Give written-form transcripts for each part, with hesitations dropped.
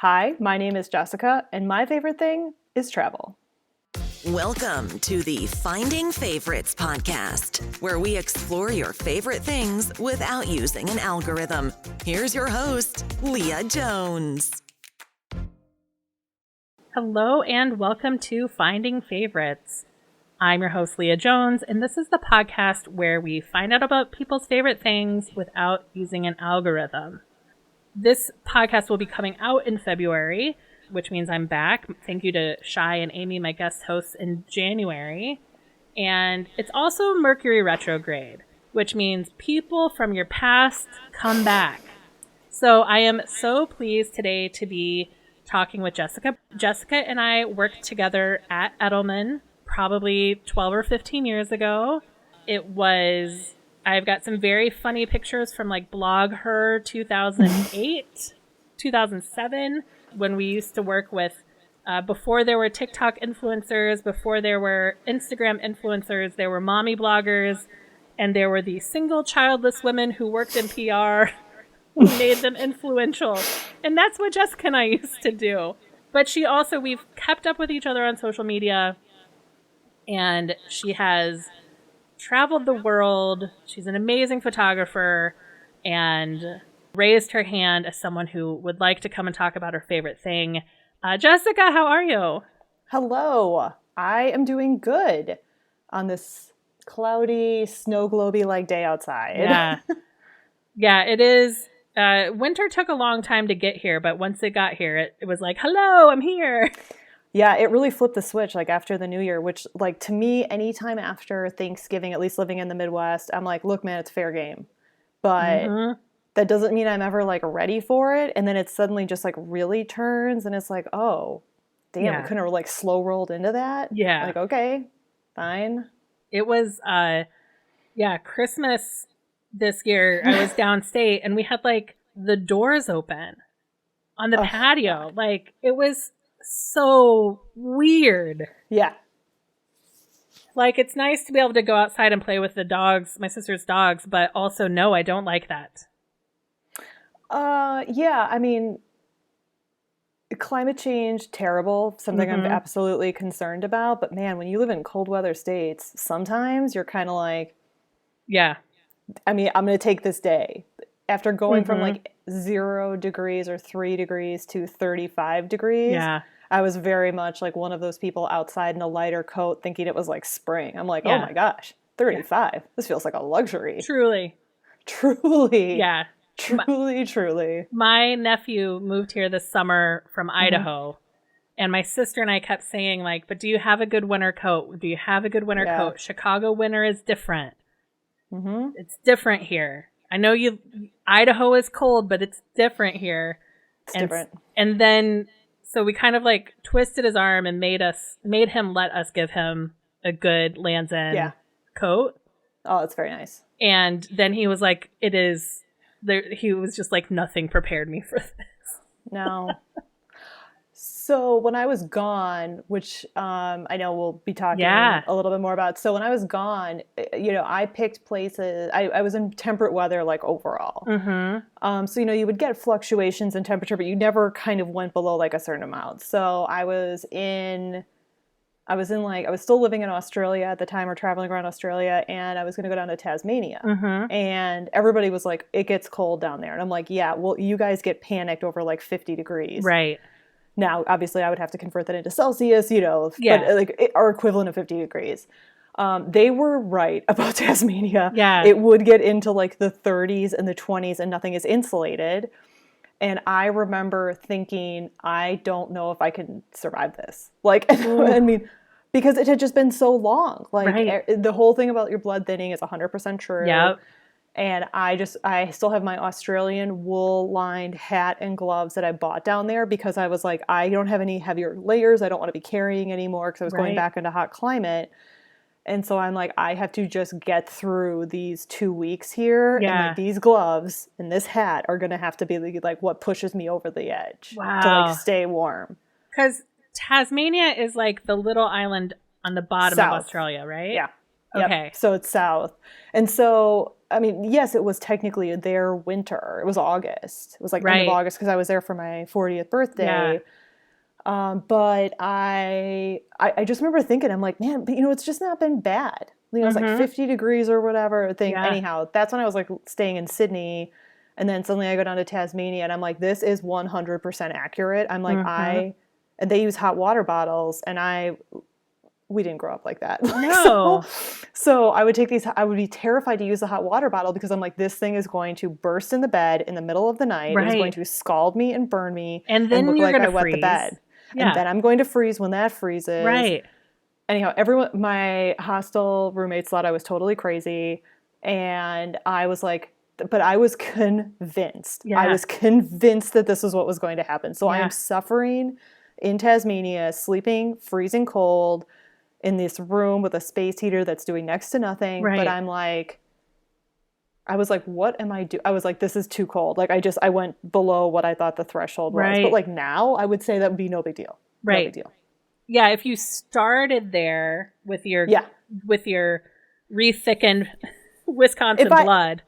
Hi, my name is Jessica, and my favorite thing is travel. Welcome to the Finding Favorites podcast, where we explore your favorite things without using an algorithm. Here's your host, Leah Jones. Hello and welcome to Finding Favorites. I'm your host, Leah Jones, and this is the podcast where we find out about people's favorite things without using an algorithm. This podcast will be coming out in February, which means I'm back. Thank you to Shai and Amy, my guest hosts, in January. And it's also Mercury retrograde, which means people from your past come back. So I am so pleased today to be talking with Jessica. Jessica and I worked together at Edelman probably 12 or 15 years ago. I've got some very funny pictures from like Blog Her 2008, 2007, when we used to work with, before there were TikTok influencers, before there were Instagram influencers, there were mommy bloggers, and there were the single childless women who worked in PR who made them influential. And that's what Jessica and I used to do. But we've kept up with each other on social media, and she has traveled the world. She's an amazing photographer and raised her hand as someone who would like to come and talk about her favorite thing. Jessica, how are you? Hello. I am doing good on this cloudy, snow globy-like day outside. Yeah. Yeah, it is. Winter took a long time to get here, but once it got here, it was like, hello, I'm here. Yeah, it really flipped the switch like after the new year, which like to me, anytime after Thanksgiving, at least living in the Midwest, I'm like, look, man, it's fair game. But that doesn't mean I'm ever like ready for it. And then it suddenly just like really turns and it's like, oh, damn, we couldn't have like slow rolled into that. Yeah. Like, okay, fine. It was, Christmas this year. I was downstate and we had like the doors open on the patio. God. Like it was so weird. Yeah. Like, it's nice to be able to go outside and play with the dogs, my sister's dogs, but also, no, I don't like that. Yeah, I mean, climate change, terrible, something I'm absolutely concerned about. But man, when you live in cold weather states, sometimes you're kind of like, yeah. I mean, I'm going to take this day. After going from like 0 degrees or 3 degrees to 35 degrees. Yeah. I was very much like one of those people outside in a lighter coat thinking it was like spring. I'm like, oh my gosh, 35. Yeah. This feels like a luxury. Truly. Yeah. Truly. My nephew moved here this summer from Idaho. And my sister and I kept saying like, but do you have a good winter coat? Do you have a good winter coat? Chicago winter is different. It's different here. I know Idaho is cold, but it's different here. It's different. And then, so we kind of like twisted his arm and made him let us give him a good Lands' End coat. Oh, that's very nice. And then he was like, he was just like, nothing prepared me for this. No. So when I was gone, which I know we'll be talking a little bit more about. So when I was gone, I picked places. I was in temperate weather, like overall. So, you would get fluctuations in temperature, but you never kind of went below like a certain amount. So I was still living in Australia at the time, or traveling around Australia, and I was going to go down to Tasmania. And everybody was like, it gets cold down there. And I'm like, yeah, well, you guys get panicked over like 50 degrees. Right. Now, obviously, I would have to convert that into Celsius, but like our equivalent of 50 degrees. They were right about Tasmania. Yeah. It would get into like the 30s and the 20s and nothing is insulated. And I remember thinking, I don't know if I can survive this. Like, I mean, because it had just been so long. Like the whole thing about your blood thinning is 100% true. Yep. And I still have my Australian wool-lined hat and gloves that I bought down there because I was like, I don't have any heavier layers. I don't want to be carrying anymore because I was going back into hot climate. And so I'm like, I have to just get through these 2 weeks here. Yeah. And like, these gloves and this hat are going to have to be like what pushes me over the edge to like stay warm. Because Tasmania is like the little island on the bottom of Australia, right? Yeah. Yep. Okay. So it's south. And so, I mean, yes, it was technically their winter. It was August. It was like end of August because I was there for my 40th birthday. But I just remember thinking, I'm like, man, but it's just not been bad. It's like 50 degrees or whatever thing. Yeah. Anyhow, that's when I was like staying in Sydney. And then suddenly I go down to Tasmania and I'm like, this is 100% accurate. I'm like, and they use hot water bottles and we didn't grow up like that. No. so I would take these, I would be terrified to use the hot water bottle because I'm like, this thing is going to burst in the bed in the middle of the night. It's going to scald me and burn me and then look you're like I wet the bed. Yeah. And then I'm going to freeze when that freezes. Right. Anyhow, my hostel roommates thought I was totally crazy. And I was like, but I was convinced. Yeah. I was convinced that this is what was going to happen. So I am suffering in Tasmania, sleeping freezing cold in this room with a space heater that's doing next to nothing. Right. But I'm like, I was like, what am I doing? I was like, this is too cold. Like I went below what I thought the threshold was. But like now I would say that would be no big deal. Right. No big deal. Yeah. If you started there with your re-thickened Wisconsin blood,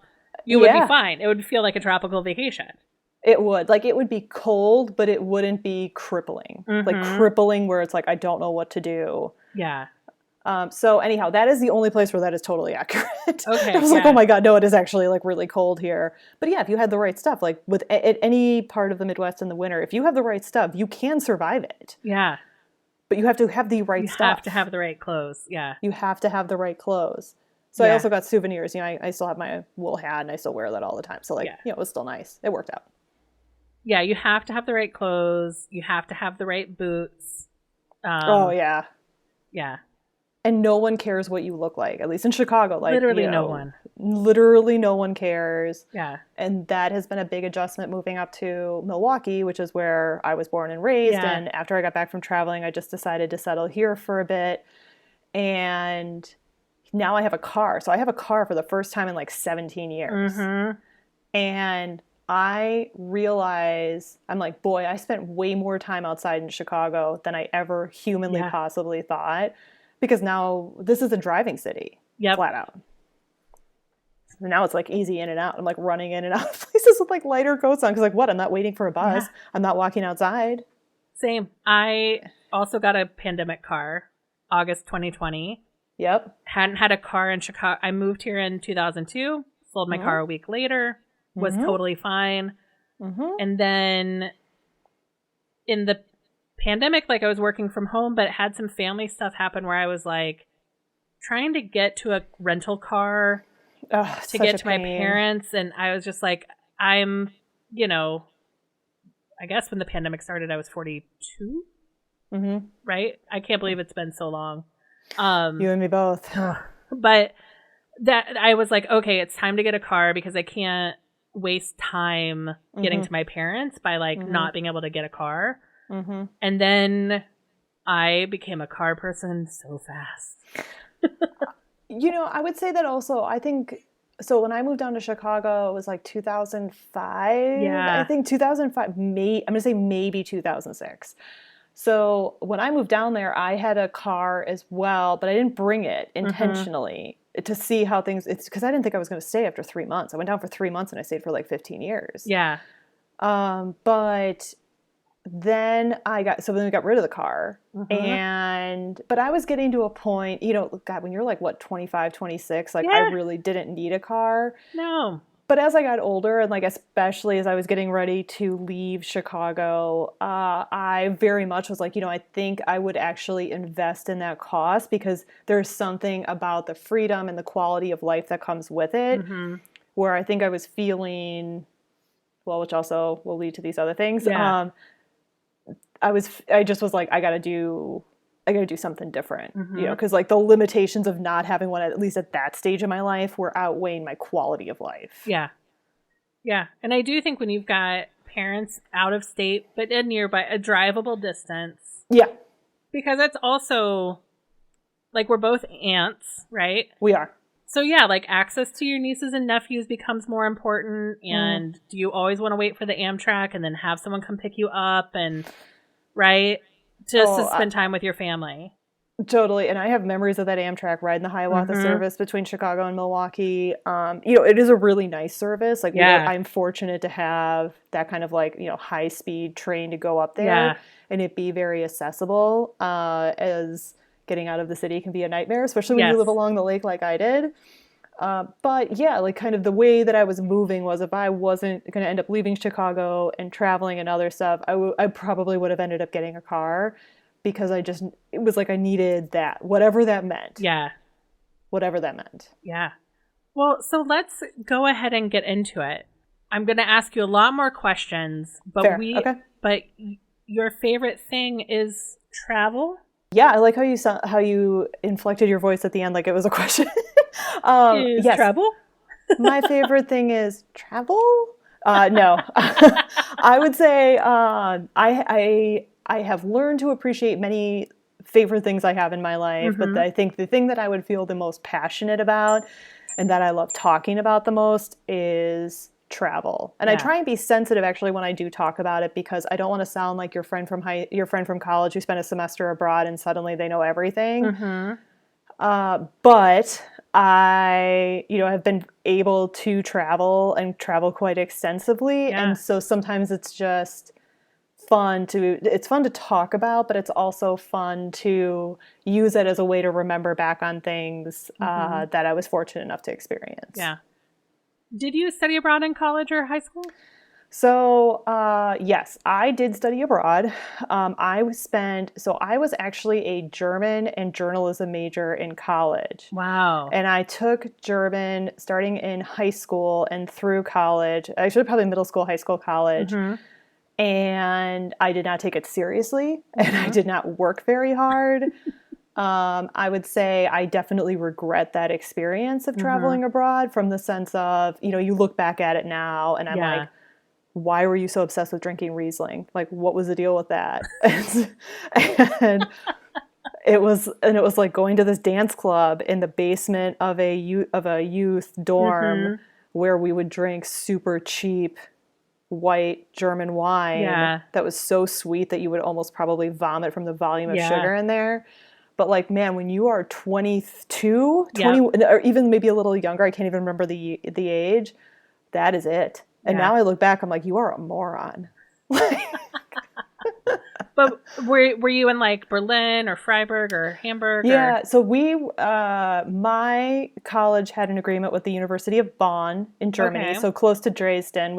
you would be fine. It would feel like a tropical vacation. It would. Like, it would be cold, but it wouldn't be crippling. Like, crippling where it's like, I don't know what to do. Yeah. So, anyhow, that is the only place where that is totally accurate. Okay. I was like, oh my God, no, it is actually, like, really cold here. But yeah, if you had the right stuff, like, with any part of the Midwest in the winter, if you have the right stuff, you can survive it. Yeah. But you have to have the right stuff. You have to have the right clothes. Yeah. You have to have the right clothes. So I also got souvenirs. I still have my wool hat, and I still wear that all the time. So, like, it was still nice. It worked out. Yeah, you have to have the right clothes. You have to have the right boots. Yeah. Yeah. And no one cares what you look like, at least in Chicago. Like, literally no one. Literally no one cares. Yeah. And that has been a big adjustment moving up to Milwaukee, which is where I was born and raised. Yeah. And after I got back from traveling, I just decided to settle here for a bit. And now I have a car. So I have a car for the first time in like 17 years. And I realize, I'm like, boy, I spent way more time outside in Chicago than I ever humanly possibly thought. Because now this is a driving city, flat out. So now it's like easy in and out. I'm like running in and out of places with like lighter coats on. Because like, what? I'm not waiting for a bus. Yeah. I'm not walking outside. Same. I also got a pandemic car, August 2020. Yep. Hadn't had a car in Chicago. I moved here in 2002, sold my car a week later, was totally fine. And then in the pandemic, like I was working from home, but had some family stuff happen where I was like trying to get to a rental car to get to my parents. And I was just like, I'm, I guess when the pandemic started, I was 42. Right? I can't believe it's been so long. You and me both. But that I was like, okay, it's time to get a car because I can't waste time getting to my parents by like not being able to get a car. And then I became a car person so fast. I would say that also, I think, so when I moved down to Chicago, it was like 2005. Yeah. I think 2005, I'm going to say maybe 2006. So when I moved down there, I had a car as well, but I didn't bring it intentionally to see how things, it's because I didn't think I was going to stay after 3 months. I went down for 3 months and I stayed for like 15 years. Yeah. But then then we got rid of the car but I was getting to a point, God, when you're like, what, 25, 26, like I really didn't need a car. No. But as I got older and like, especially as I was getting ready to leave Chicago, I very much was like, I think I would actually invest in that cost because there's something about the freedom and the quality of life that comes with it where I think I was feeling, well, which also will lead to these other things. Yeah. I just was like, I gotta do something different, because like the limitations of not having one, at least at that stage of my life, were outweighing my quality of life. Yeah. Yeah. And I do think when you've got parents out of state, but in nearby, a drivable distance. Yeah. Because that's also, like, we're both aunts, right? We are. So yeah, like access to your nieces and nephews becomes more important. And do you always want to wait for the Amtrak and then have someone come pick you up and, right? Just to spend time with your family. Totally. And I have memories of that Amtrak ride in the Hiawatha Mm-hmm. service between Chicago and Milwaukee. It is a really nice service. Like Yeah. I'm fortunate to have that kind of like, high speed train to go up Yeah. there and it be very accessible, as getting out of the city can be a nightmare, especially when you Yes. live along the lake like I did. But yeah, like kind of the way that I was moving was if I wasn't going to end up leaving Chicago and traveling and other stuff, I probably would have ended up getting a car because it was like I needed that, whatever that meant. Yeah. Whatever that meant. Yeah. Well, so let's go ahead and get into it. I'm going to ask you a lot more questions, but Fair. Okay. but your favorite thing is travel? Yeah, I like how you inflected your voice at the end like it was a question. Is Yes. travel? My favorite thing is travel. No, I would say I have learned to appreciate many favorite things I have in my life, but I think the thing that I would feel the most passionate about and that I love talking about the most is travel. And I try and be sensitive actually when I do talk about it because I don't want to sound like your friend from college who spent a semester abroad and suddenly they know everything. But I, have been able to travel and travel quite extensively. Yeah. And so sometimes it's just it's fun to talk about, but it's also fun to use it as a way to remember back on things that I was fortunate enough to experience. Yeah. Did you study abroad in college or high school? So, yes, I did study abroad. I was actually a German and journalism major in college. Wow. And I took German starting in high school and through college, actually probably middle school, high school, college. And I did not take it seriously and I did not work very hard. I would say I definitely regret that experience of traveling abroad from the sense of, you look back at it now and I'm like, why were you so obsessed with drinking Riesling? Like, what was the deal with that? and it was like going to this dance club in the basement of a youth dorm where we would drink super cheap white German wine that was so sweet that you would almost probably vomit from the volume of sugar in there. But like, man, when you are 22, 20, or even maybe a little younger, I can't even remember the age, that is it. And now I look back, I'm like, you are a moron. But were you in like Berlin or Freiburg or Hamburg? Yeah, so my college had an agreement with the University of Bonn in Germany, so close to Dresden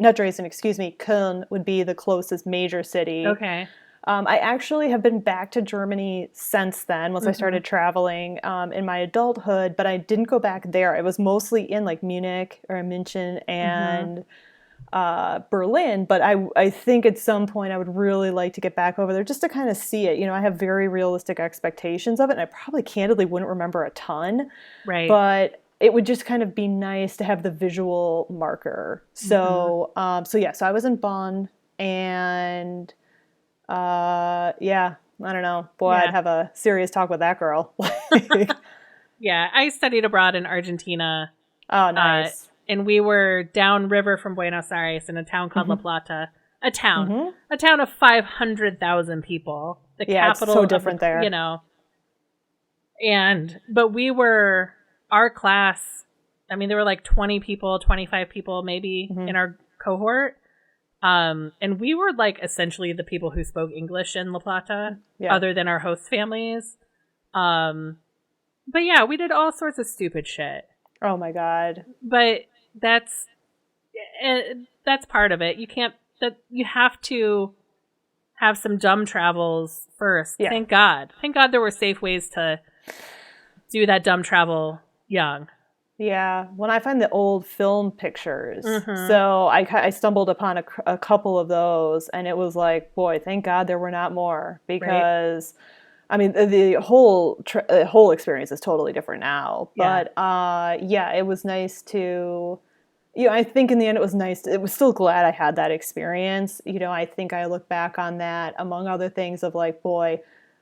not Dresden, excuse me, Köln would be the closest major city. Okay. I actually have been back to Germany since then, once I started traveling in my adulthood, but I didn't go back there. It was mostly in like Munich or München and Berlin, but I think at some point I would really like to get back over there just to kind of see it. I have very realistic expectations of it, and I probably candidly wouldn't remember a ton. Right. But it would just kind of be nice to have the visual marker. So, so I was in Bonn, and I don't know. Boy, I'd have a serious talk with that girl. Yeah, I studied abroad in Argentina. Oh, nice. And we were downriver from Buenos Aires in a town called La Plata. A town of 500,000 people. The capital. It's so different there. But our class, I mean, there were like 20 people, 25 people maybe in our cohort. And we were like essentially the people who spoke English in La Plata, other than our host families. But yeah, we did all sorts of stupid shit. Oh my God. But that's part of it. You have to have some dumb travels first. Yeah. Thank God there were safe ways to do that dumb travel young. Yeah, when I find the old film pictures, so I stumbled upon a couple of those, and it was like, boy, thank God there were not more, because, I mean, the whole experience is totally different now. But it was nice to, I think in the end it was nice. It was still glad I had that experience. I think I look back on that among other things of like, boy,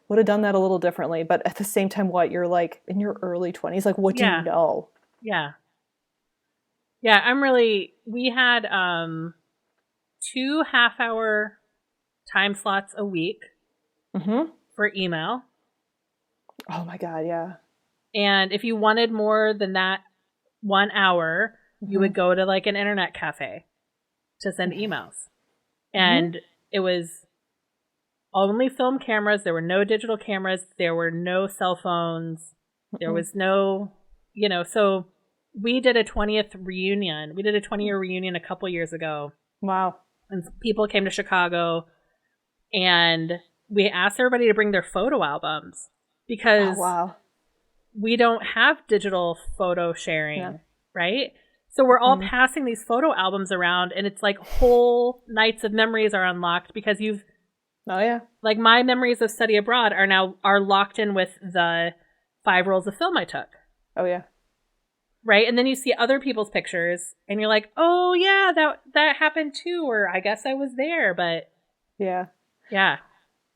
would have done that a little differently. But at the same time, you're like in your early 20s, like what do you know? Yeah. Yeah, we had 2 half-hour time slots a week for email. Oh my God, yeah. And if you wanted more than that 1 hour, you would go to like an internet cafe to send emails. And it was only film cameras. There were no digital cameras. There were no cell phones. There was no, so we did a 20th reunion. We did a 20-year reunion a couple years ago. Wow. And people came to Chicago, and we asked everybody to bring their photo albums because we don't have digital photo sharing, right? So we're all passing these photo albums around, and it's like whole nights of memories are unlocked because you've like my memories of study abroad are locked in with the 5 rolls of film I took. Oh yeah. Right? And then you see other people's pictures and you're like, "Oh yeah, that happened too," or "I guess I was there." But yeah.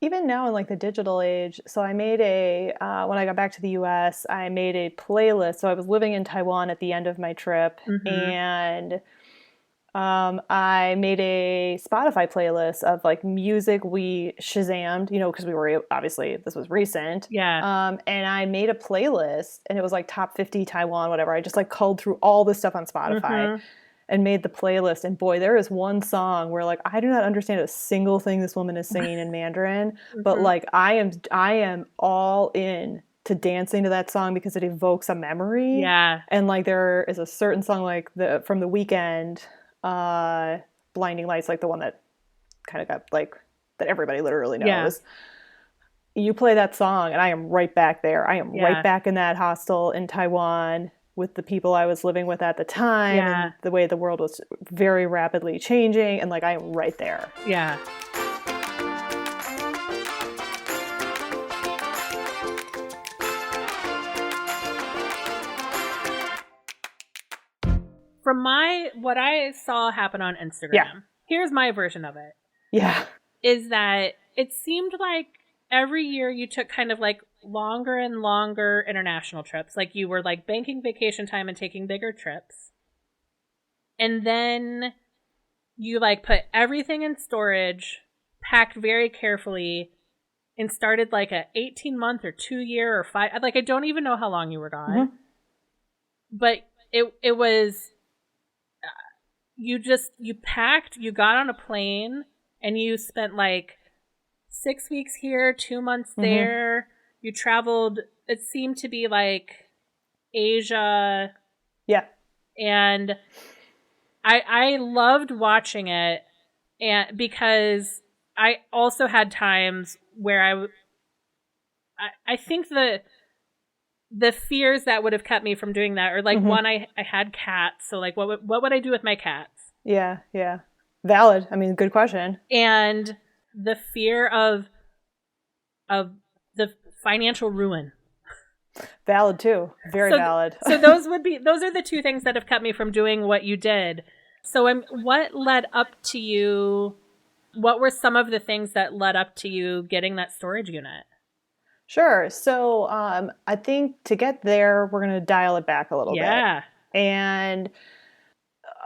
Even now in like the digital age, so I made when I got back to the US, I made a playlist. So I was living in Taiwan at the end of my trip, and I made a Spotify playlist of like music we Shazammed, because we were, obviously this was recent. Yeah. And I made a playlist, and it was like top 50 Taiwan, whatever. I just like culled through all this stuff on Spotify. And made the playlist, and boy, there is one song where like I do not understand a single thing this woman is singing in Mandarin, but like I am all in to dancing to that song because it evokes a memory. Yeah. And like there is a certain song like from The Weeknd, Blinding Lights, like the one that kind of got like that everybody literally knows. You play that song and I am right back there. I am right back in that hostel in Taiwan with the people I was living with at the time, and the way the world was very rapidly changing, and like I am right there. Yeah. From what I saw happen on Instagram, here's my version of it. Yeah. Is that it seemed like every year you took kind of like longer and longer international trips. Like you were like banking vacation time and taking bigger trips. And then you like put everything in storage, packed very carefully, and started like a 18-month or 2-year or 5. Like I don't even know how long you were gone. But it was you packed, you got on a plane, and you spent like 6 weeks here, 2 months there. You traveled, it seemed to be like Asia. Yeah. And I loved watching it, and because I also had times where I think the fears that would have kept me from doing that, or like one, I had cats. So like what would I do with my cats? Yeah. Yeah. Valid. I mean, good question. And the fear of the financial ruin. Valid too. Very valid. So those are the two things that have kept me from doing what you did. So what led up to you? What were some of the things that led up to you getting that storage unit? Sure. So I think to get there, we're going to dial it back a little bit. And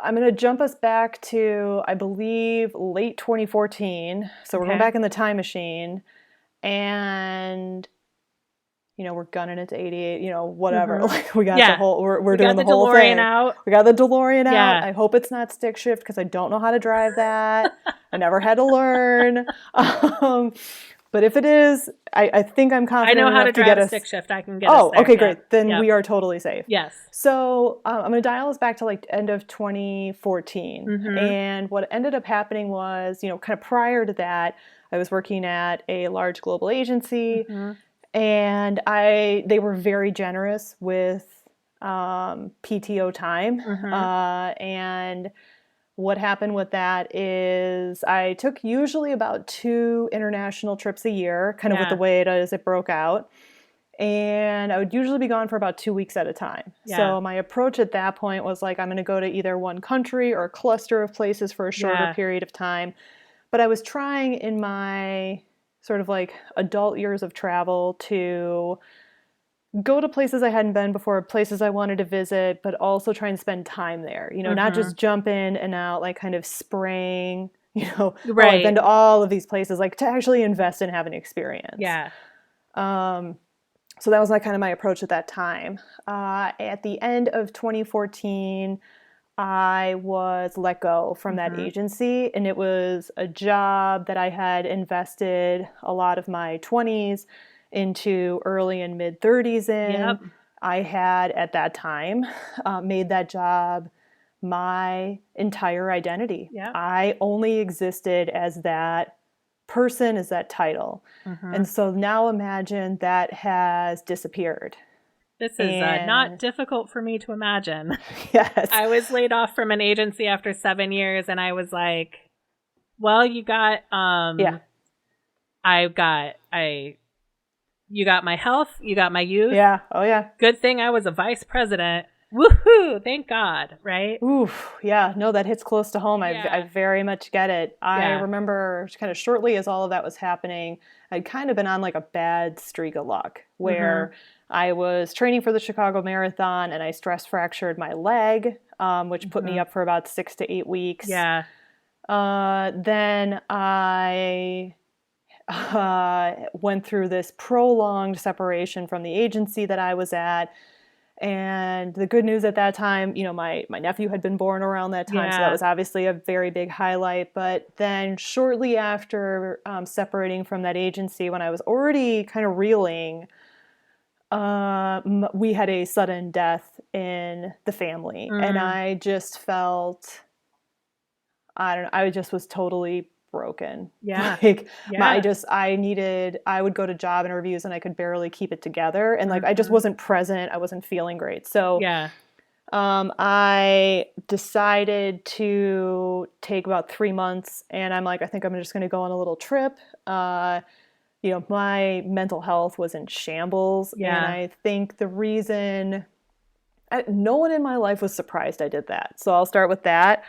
I'm going to jump us back to, I believe, late 2014. So we're going back in the time machine, and we're gunning it to 88, whatever. Like we got the whole, we're doing the whole DeLorean thing. Out. We got the DeLorean out. I hope it's not stick shift because I don't know how to drive that. I never had to learn. But if it is, I think I'm confident enough to get a stick shift. I can get us there. Okay, great. Then we are totally safe. Yes. So I'm going to dial us back to like end of 2014. And what ended up happening was, kind of prior to that, I was working at a large global agency, and they were very generous with PTO time. And what happened with that is I took usually about 2 international trips a year, kind of with the way it is, it broke out. And I would usually be gone for about 2 weeks at a time. So my approach at that point was like, I'm going to go to either one country or a cluster of places for a shorter period of time. But I was trying in my sort of like adult years of travel to go to places I hadn't been before, places I wanted to visit, but also try and spend time there, not just jump in and out, like kind of spraying, I've been to all of these places, like to actually invest and have an experience. So that was like kind of my approach at that time. At the end of 2014, I was let go from that agency, and it was a job that I had invested a lot of my 20s into early and mid 30s in. Yep. I had at that time made that job my entire identity. Yep. I only existed as that person, as that title. And so now imagine that has disappeared. This is not difficult for me to imagine. Yes. I was laid off from an agency after 7 years, and I was like, well, you got, you got my health, you got my youth. Yeah. Oh, yeah. Good thing I was a vice president. Woohoo! Thank God, right? Oof. Yeah. No, that hits close to home. I very much get it. I remember kind of shortly as all of that was happening, I'd kind of been on like a bad streak of luck where I was training for the Chicago Marathon and I stress fractured my leg, which put me up for about 6 to 8 weeks. Yeah. Then I went through this prolonged separation from the agency that I was at. And the good news at that time, you know, my nephew had been born around that time, so that was obviously a very big highlight. But then shortly after separating from that agency, when I was already kind of reeling, we had a sudden death in the family. And I just felt, I don't know, I just was totally broken. Yeah. I would go to job interviews and I could barely keep it together. And like, I just wasn't present. I wasn't feeling great. So I decided to take about 3 months and I'm like, I think I'm just going to go on a little trip. You know, my mental health was in shambles. And I think the reason no one in my life was surprised I did that. So I'll start with that.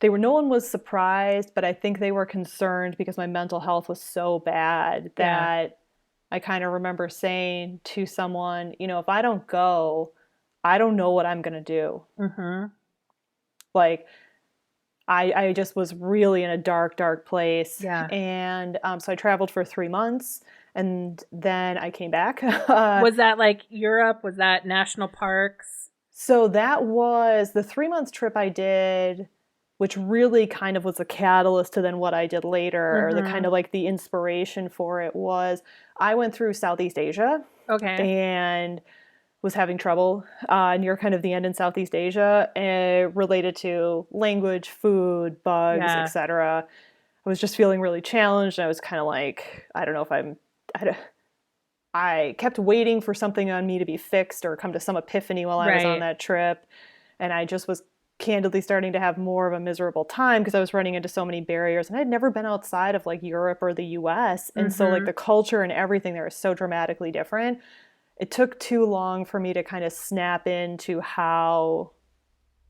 No one was surprised, but I think they were concerned because my mental health was so bad that I kind of remember saying to someone, you know, if I don't go, I don't know what I'm going to do. Like, I just was really in a dark, dark place. And so I traveled for 3 months and then I came back. Was that like Europe? Was that national parks? So that was the 3 month trip I did, which really kind of was the catalyst to then what I did later, or the kind of like the inspiration for it was I went through Southeast Asia. And was having trouble near kind of the end in Southeast Asia related to language, food, bugs, etc. I was just feeling really challenged. I was kind of like, I don't know if I kept waiting for something on me to be fixed or come to some epiphany while I was on that trip. And I just was candidly starting to have more of a miserable time because I was running into so many barriers and I'd never been outside of like Europe or the US. And so like the culture and everything there is so dramatically different. It took too long for me to kind of snap into how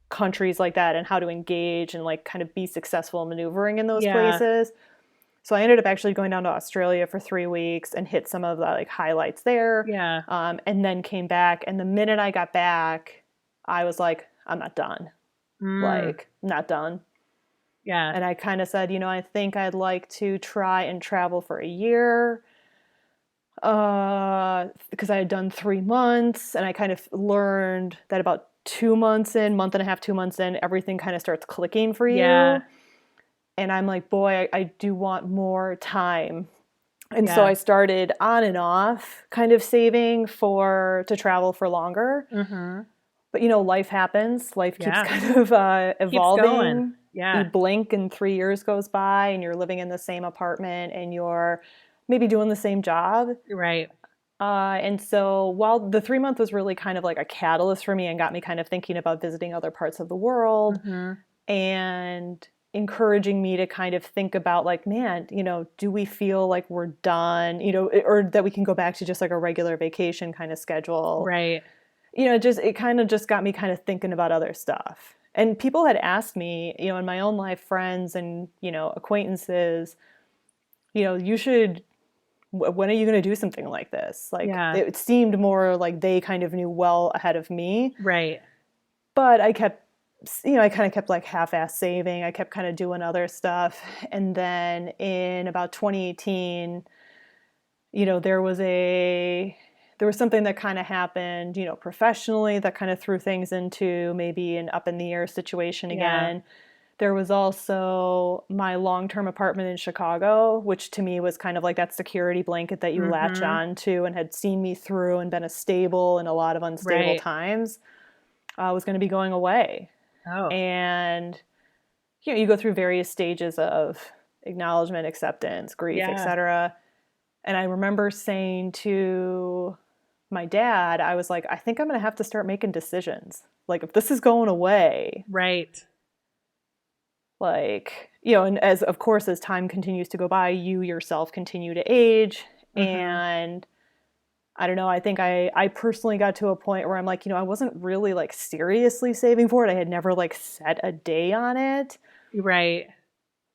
countries like that and how to engage and like kind of be successful maneuvering in those places. So I ended up actually going down to Australia for 3 weeks and hit some of the like highlights there. And then came back. And the minute I got back, I was like, I'm not done. Like, not done. And I kind of said, you know, I think I'd like to try and travel for a year. Because I had done 3 months and I kind of learned that about 2 months in, month and a half, 2 months in, everything kind of starts clicking for you. And I'm like, boy, I do want more time. And so I started on and off kind of saving to travel for longer. But, you know, life happens. Life keeps kind of evolving. You blink and 3 years goes by and you're living in the same apartment and you're maybe doing the same job. And so while the 3 month was really kind of like a catalyst for me and got me kind of thinking about visiting other parts of the world and encouraging me to kind of think about like, man, you know, do we feel like we're done, you know, or that we can go back to just like a regular vacation kind of schedule. You know, it kind of just got me kind of thinking about other stuff. And people had asked me, you know, in my own life, friends and, you know, acquaintances, you know, when are you going to do something like this? Like, it seemed more like they kind of knew well ahead of me. But I kept, you know, I kind of kept like half-ass saving. I kept kind of doing other stuff. And then in about 2018, you know, there was there was something that kind of happened, professionally that kind of threw things into maybe an up in the air situation again. Yeah. There was also my long-term apartment in Chicago, which to me was kind of like that security blanket that you latch on to and had seen me through and been a stable in a lot of unstable times, was going to be going away. Oh. And, you go through various stages of acknowledgement, acceptance, grief, etc. And I remember saying to my dad, I was like, I think I'm going to have to start making decisions. Like, if this is going away. Right. Like, and as time continues to go by, you yourself continue to age. And I don't know, I think I personally got to a point where I'm like, I wasn't really like seriously saving for it. I had never like set a day on it. Right.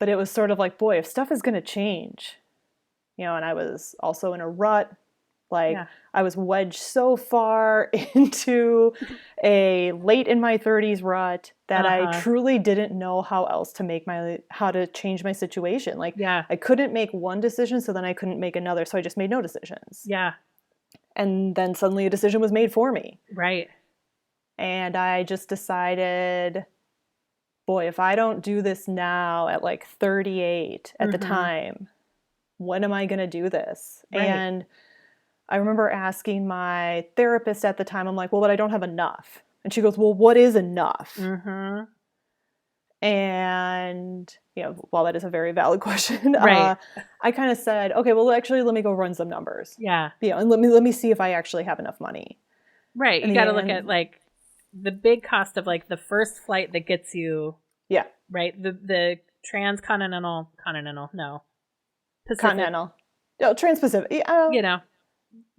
But it was sort of like, boy, if stuff is going to change, and I was also in a rut. Like, I was wedged so far into a late in my 30s rut that I truly didn't know how to change my situation. Like, I couldn't make one decision, so then I couldn't make another. So I just made no decisions. Yeah. And then suddenly a decision was made for me. Right. And I just decided, boy, if I don't do this now at like 38 at the time, when am I going to do this? Right. And I remember asking my therapist at the time, I'm like, well, but I don't have enough. And she goes, well, what is enough? And, while that is a very valid question, right. I kind of said, okay, well, actually, let me go run some numbers. Yeah. And let me see if I actually have enough money. Right. You got to look at like the big cost of like the first flight that gets you. Yeah. Right. The transcontinental, no. Pacific. Continental. Oh, Trans-Pacific.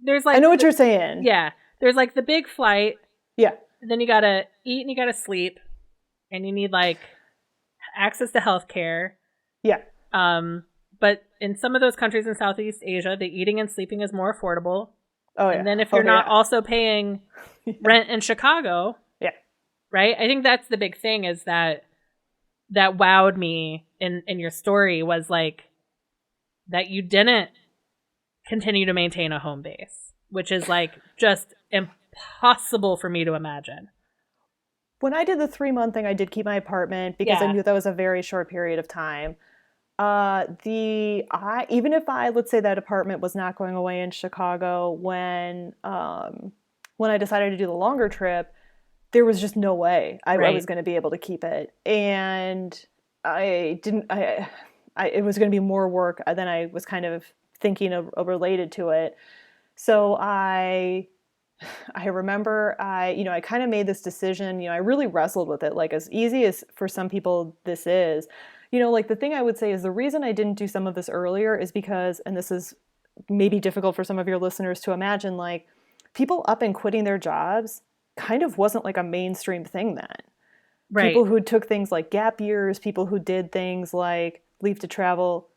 There's like I know what you're saying. Yeah. There's like the big flight. Yeah. Then you gotta eat and you gotta sleep. And you need like access to healthcare. Yeah. But in some of those countries in Southeast Asia, the eating and sleeping is more affordable. Oh yeah. And then if you're not also paying rent in Chicago. Yeah. Right? I think that's the big thing is that wowed me in your story was like that you didn't continue to maintain a home base, which is like just impossible for me to imagine. When I did the 3-month thing, I did keep my apartment because I knew that was a very short period of time. Even if let's say that apartment was not going away in Chicago when I decided to do the longer trip, there was just no way I was going to be able to keep it. And it was going to be more work than I was kind of thinking of related to it. So I remember I kind of made this decision, I really wrestled with it, like as easy as for some people this is, like the thing I would say is the reason I didn't do some of this earlier is because, and this is maybe difficult for some of your listeners to imagine, like people up and quitting their jobs kind of wasn't like a mainstream thing then. Right. People who took things like gap years, people who did things like leave to travel,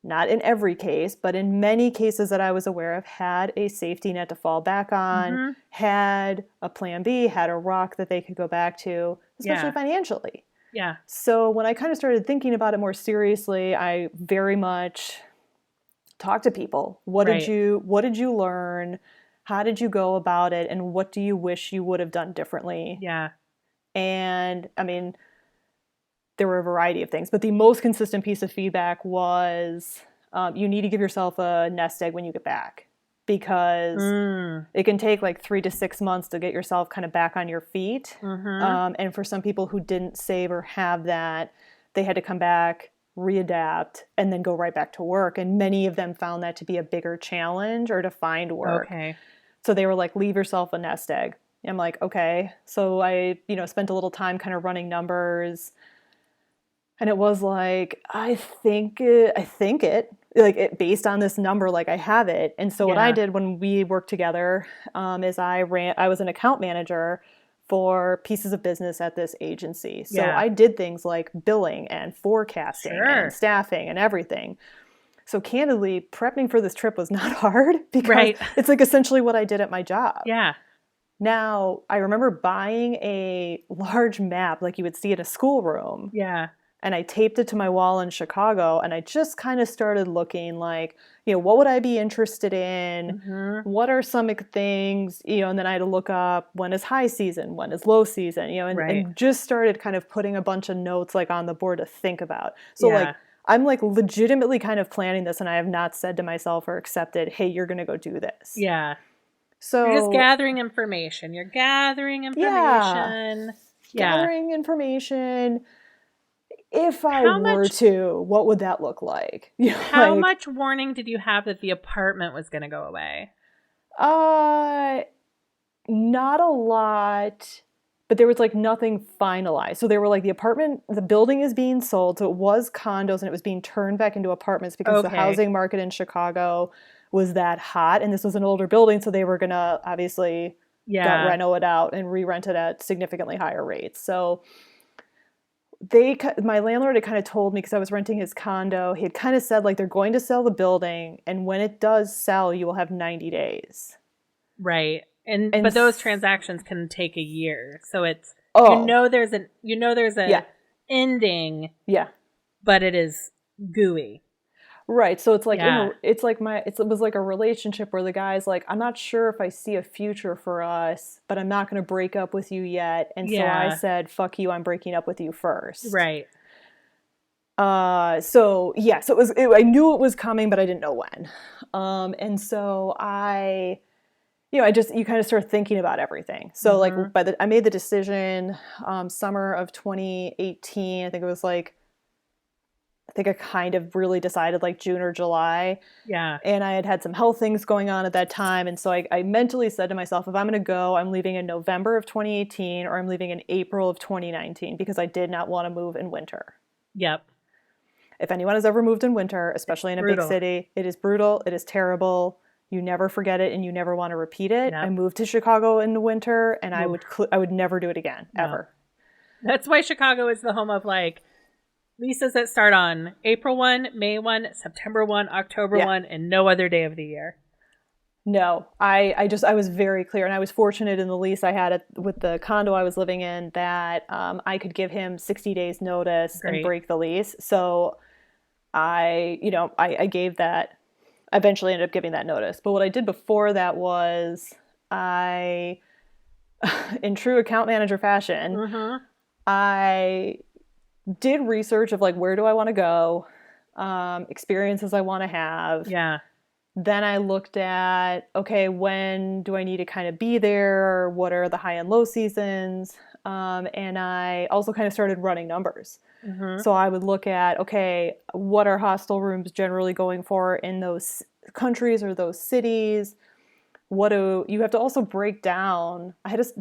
not in every case, but in many cases that I was aware of, had a safety net to fall back on, had a plan B, had a rock that they could go back to, especially financially. Yeah. So when I kind of started thinking about it more seriously, I very much talked to people. What did you learn? How did you go about it? And what do you wish you would have done differently? Yeah. And I mean, there were a variety of things, but the most consistent piece of feedback was you need to give yourself a nest egg when you get back because it can take like 3 to 6 months to get yourself kind of back on your feet. And for some people who didn't save or have that, they had to come back, readapt, and then go right back to work. And many of them found that to be a bigger challenge or to find work. Okay. So they were like, leave yourself a nest egg. I'm like, okay. So I, spent a little time kind of running numbers. And it was like, I think it, like it based on this number, like I have it. And so what I did when we worked together is I was an account manager for pieces of business at this agency. So I did things like billing and forecasting and staffing and everything. So candidly, prepping for this trip was not hard because it's like essentially what I did at my job. Yeah. Now, I remember buying a large map like you would see in a schoolroom. Yeah. and I taped it to my wall in Chicago, and I just kind of started looking like, what would I be interested in? Mm-hmm. What are some things, and then I had to look up when is high season, when is low season, and just started kind of putting a bunch of notes like on the board to think about. So like, I'm like legitimately kind of planning this, and I have not said to myself or accepted, hey, you're going to go do this. Yeah. So you're just gathering information. You're gathering information. Gathering information. If I were to, what would that look like? How much warning did you have that the apartment was going to go away? Not a lot, but there was like nothing finalized. So they were like, the building is being sold. So it was condos and it was being turned back into apartments because the housing market in Chicago was that hot. And this was an older building. So they were going to obviously reno it out and re-rent it at significantly higher rates. So my landlord had kind of told me, because I was renting his condo, he had kind of said like, they're going to sell the building, and when it does sell, you will have 90 days. Right. But those transactions can take a year. So it's, there's a ending. Yeah. But it is gooey. Right. So it's like, it was like a relationship where the guy's like, I'm not sure if I see a future for us, but I'm not going to break up with you yet. And so I said, fuck you, I'm breaking up with you first. Right. So it was, I knew it was coming, but I didn't know when. And so you kind of start thinking about everything. So like I made the decision, summer of 2018, I think it was like, I kind of really decided like June or July. Yeah. And I had some health things going on at that time. And so I mentally said to myself, if I'm going to go, I'm leaving in November of 2018 or I'm leaving in April of 2019, because I did not want to move in winter. Yep. If anyone has ever moved in winter, especially in a big city, it is brutal. It is terrible. You never forget it and you never want to repeat it. Yep. I moved to Chicago in the winter and I would never do it again, ever. That's why Chicago is the home of like leases that start on April 1, May 1, September 1, October 1, and no other day of the year. No, I was very clear, and I was fortunate in the lease I had with the condo I was living in that I could give him 60 days notice and break the lease. So I gave that, eventually ended up giving that notice. But what I did before that was in true account manager fashion, I did research of like, where do I want to go, experiences I want to have. Yeah. Then I looked at, okay, when do I need to kind of be there? What are the high and low seasons? And I also kind of started running numbers. So I would look at, okay, what are hostel rooms generally going for in those countries or those cities? You have to also break down,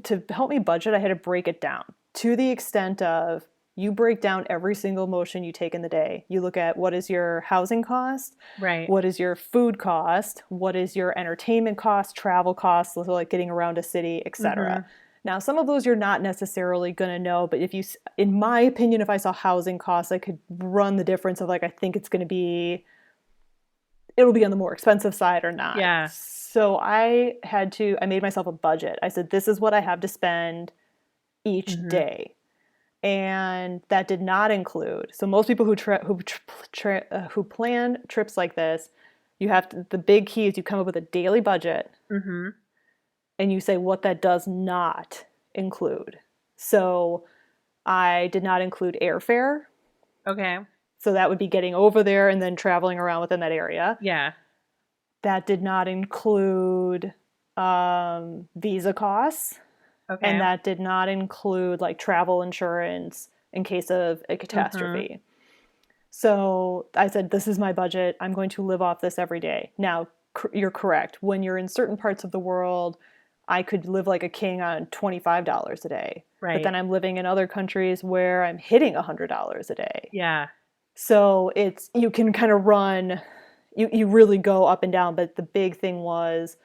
to help me budget, I had to break it down to the extent of, you break down every single motion you take in the day. You look at what is your housing cost, right? What is your food cost, what is your entertainment cost, travel costs, so like getting around a city, etc. Now, some of those you're not necessarily going to know, but in my opinion, if I saw housing costs, I could run the difference of like, I think it'll be on the more expensive side or not. Yeah. So I made myself a budget. I said, this is what I have to spend each day. And that did not include. So most people who plan trips like this, the big key is you come up with a daily budget, and you say what that does not include. So I did not include airfare. Okay. So that would be getting over there and then traveling around within that area. Yeah. That did not include visa costs. Okay. And that did not include like travel insurance in case of a catastrophe. So I said, this is my budget. I'm going to live off this every day. Now, you're correct. When you're in certain parts of the world, I could live like a king on $25 a day. Right. But then I'm living in other countries where I'm hitting $100 a day. Yeah. So you can kind of run, you really go up and down. But the big thing was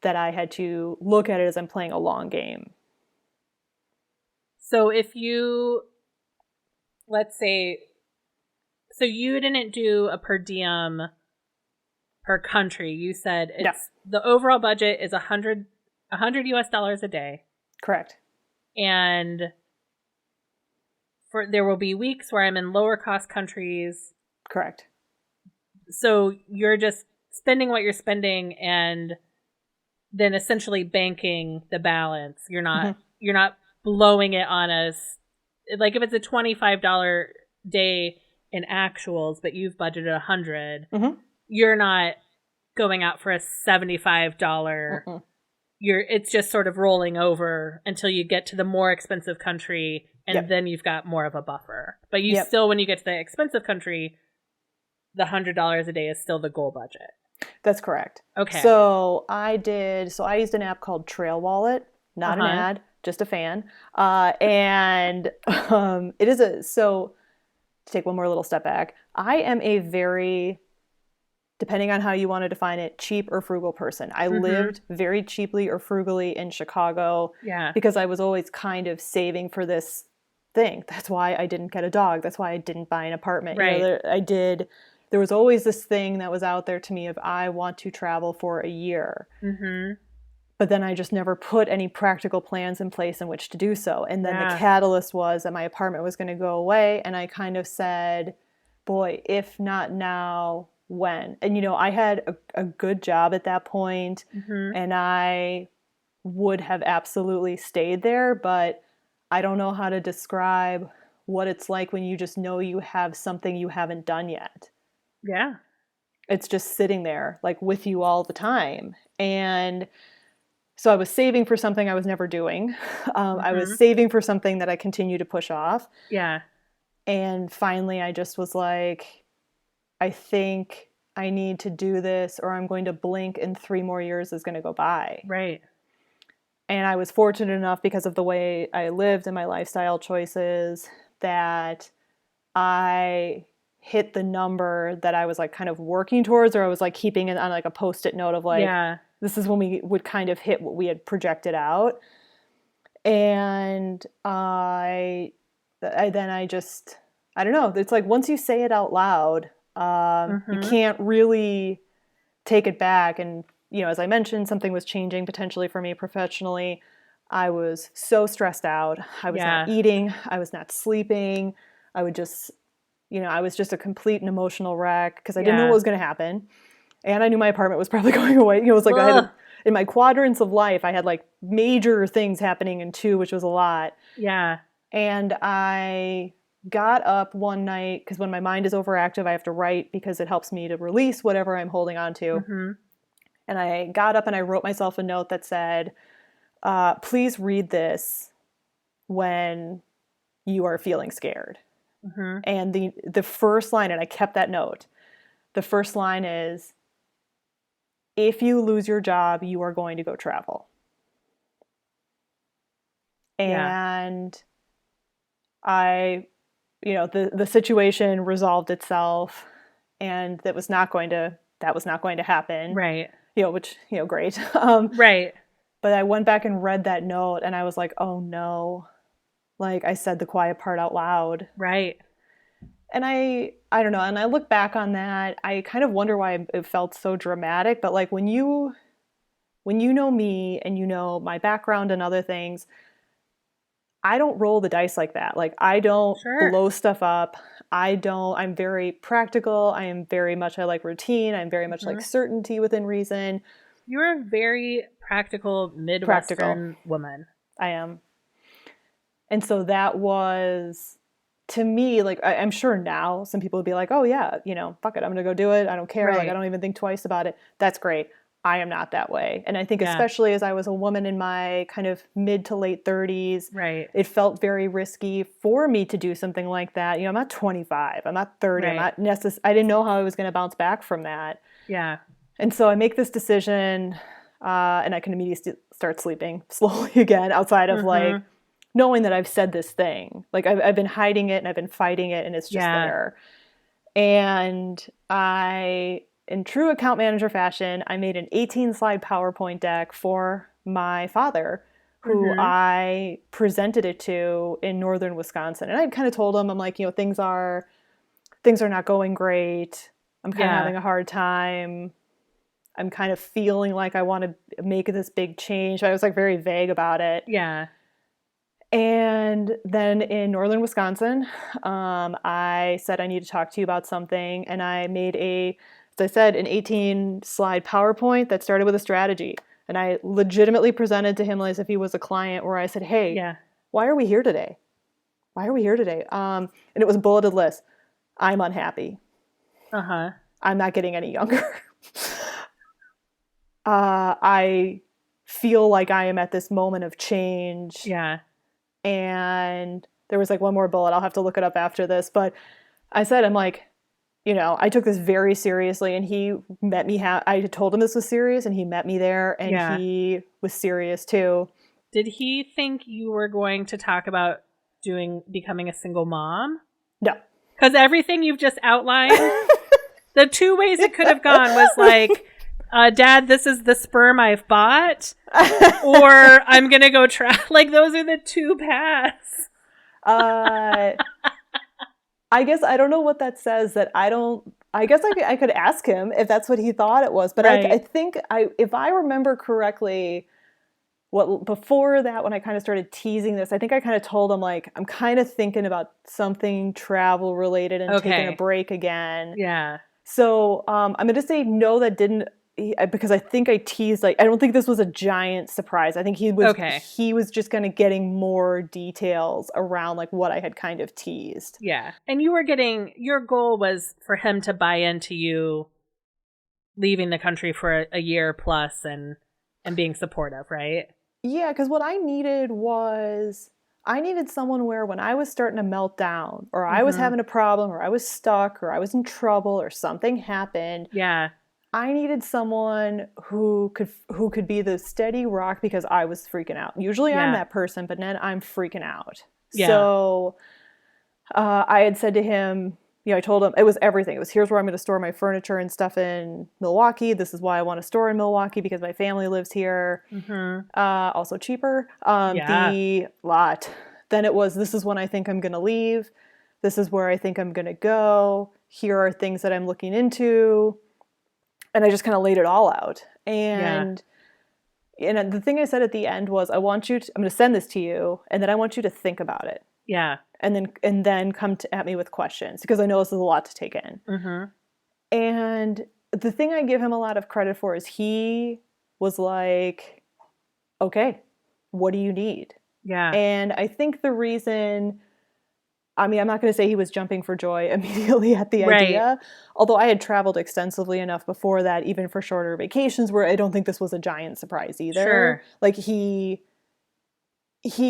that I had to look at it as I'm playing a long game. So if you, let's say, so you didn't do a per diem per country. You said the overall budget is $100 US a day. Correct. And there will be weeks where I'm in lower cost countries. Correct. So you're just spending what you're spending and then essentially banking the balance. You're not blowing it on like if it's a $25 day in actuals, but you've budgeted $100, you're not going out for a $75. It's just sort of rolling over until you get to the more expensive country, and then you've got more of a buffer. But you still, when you get to the expensive country, the $100 a day is still the goal budget. That's correct. Okay. So I used an app called Trail Wallet, not an ad, just a fan. And it is so to take one more little step back, I am a very, depending on how you want to define it, cheap or frugal person. I lived very cheaply or frugally in Chicago because I was always kind of saving for this thing. That's why I didn't get a dog. That's why I didn't buy an apartment. Right. You know, there was always this thing that was out there to me of I want to travel for a year. But then I just never put any practical plans in place in which to do so. And then the catalyst was that my apartment was going to go away. And I kind of said, boy, if not now, when? And, you know, I had a good job at that point, and I would have absolutely stayed there. But I don't know how to describe what it's like when you just know you have something you haven't done yet. Yeah. It's just sitting there like with you all the time. And so I was saving for something I was never doing. I was saving for something that I continue to push off. Yeah. And finally I just was like, I think I need to do this or I'm going to blink and 3 more years is going to go by. Right. And I was fortunate enough because of the way I lived and my lifestyle choices that I hit the number that I was like kind of working towards, or I was like keeping it on like a Post-it note of like, this is when we would kind of hit what we had projected out. And I don't know. It's like once you say it out loud, you can't really take it back. And, you know, as I mentioned, something was changing potentially for me professionally. I was so stressed out. I was not eating. I was not sleeping. I was just a complete and emotional wreck because I didn't know what was going to happen. And I knew my apartment was probably going away. You know, it was like in my quadrants of life, I had like major things happening in 2, which was a lot. Yeah. And I got up one night because when my mind is overactive, I have to write because it helps me to release whatever I'm holding on to. And I got up and I wrote myself a note that said, please read this when you are feeling scared. And the first line, and I kept that note, the first line is, if you lose your job, you are going to go travel. And the situation resolved itself and that was not going to happen. Right. You know, which, you know, great. Right. But I went back and read that note and I was like, oh no. Like I said the quiet part out loud. Right. And I don't know. And I look back on that, I kind of wonder why it felt so dramatic. But like when you know me and you know my background and other things, I don't roll the dice like that. Like I don't blow stuff up. I'm very practical. I like routine. I'm very much like certainty within reason. You're a very practical Midwestern woman. I am. And so that was, to me, like, I'm sure now some people would be like, oh yeah, you know, fuck it, I'm going to go do it. I don't care. Right. Like, I don't even think twice about it. That's great. I am not that way. And I think especially as I was a woman in my kind of mid to late 30s, it felt very risky for me to do something like that. You know, I'm not 25. I'm not 30. I'm not I didn't know how I was going to bounce back from that. Yeah. And so I make this decision and I can immediately start sleeping slowly again outside of like, knowing that I've said this thing. Like I've been hiding it and I've been fighting it and it's just there. And in true account manager fashion, I made an 18-slide PowerPoint deck for my father, who I presented it to in northern Wisconsin. And I kind of told him, I'm like, you know, things are not going great. I'm kind of having a hard time. I'm kind of feeling like I want to make this big change. I was like very vague about it. Yeah. And then in northern Wisconsin, I said, I need to talk to you about something. And I made as I said, an 18 slide PowerPoint that started with a strategy. And I legitimately presented to him as if he was a client, where I said, hey, why are we here today? Why are we here today? And it was a bulleted list. I'm unhappy. I'm not getting any younger. I feel like I am at this moment of change. Yeah. And there was like one more bullet. I'll have to look it up after this. But I said, I'm like, I took this very seriously, and he met me. I told him this was serious, and he met me there, and he was serious too. Did he think you were going to talk about becoming a single mom? No. Because everything you've just outlined, the two ways it could have gone was like, Dad, this is the sperm I've bought, or I'm going to go try. Like, those are the two paths. I guess I don't know what that says. I guess I could ask him if that's what he thought it was. But I think if I remember correctly, before that, when I kind of started teasing this, I think I kind of told him, like, I'm kind of thinking about something travel related and taking a break again. Yeah. So I'm going to say no, that didn't, because I think I teased, like, I don't think this was a giant surprise. I think he was just kind of getting more details around, like, what I had kind of teased. Yeah. And your goal was for him to buy into you leaving the country for a year plus and being supportive, right? Yeah, because what I needed someone where, when I was starting to melt down, or I was having a problem, or I was stuck, or I was in trouble, or something happened. Yeah. I needed someone who could be the steady rock, because I was freaking out. Usually I'm that person, but then I'm freaking out. Yeah. So I had said to him, I told him it was everything. It was, here's where I'm going to store my furniture and stuff in Milwaukee. This is why I want to store in Milwaukee, because my family lives here. Also cheaper. The lot. Then it was, this is when I think I'm going to leave. This is where I think I'm going to go. Here are things that I'm looking into. And I just kind of laid it all out. And the thing I said at the end was, I'm going to send this to you, and then I want you to think about it. Yeah. And then come at me with questions, because I know this is a lot to take in. And the thing I give him a lot of credit for is he was like, okay, what do you need? Yeah. And I think the reason, I'm not going to say he was jumping for joy immediately at the idea, although I had traveled extensively enough before that, even for shorter vacations, where I don't think this was a giant surprise either. Sure. Like, he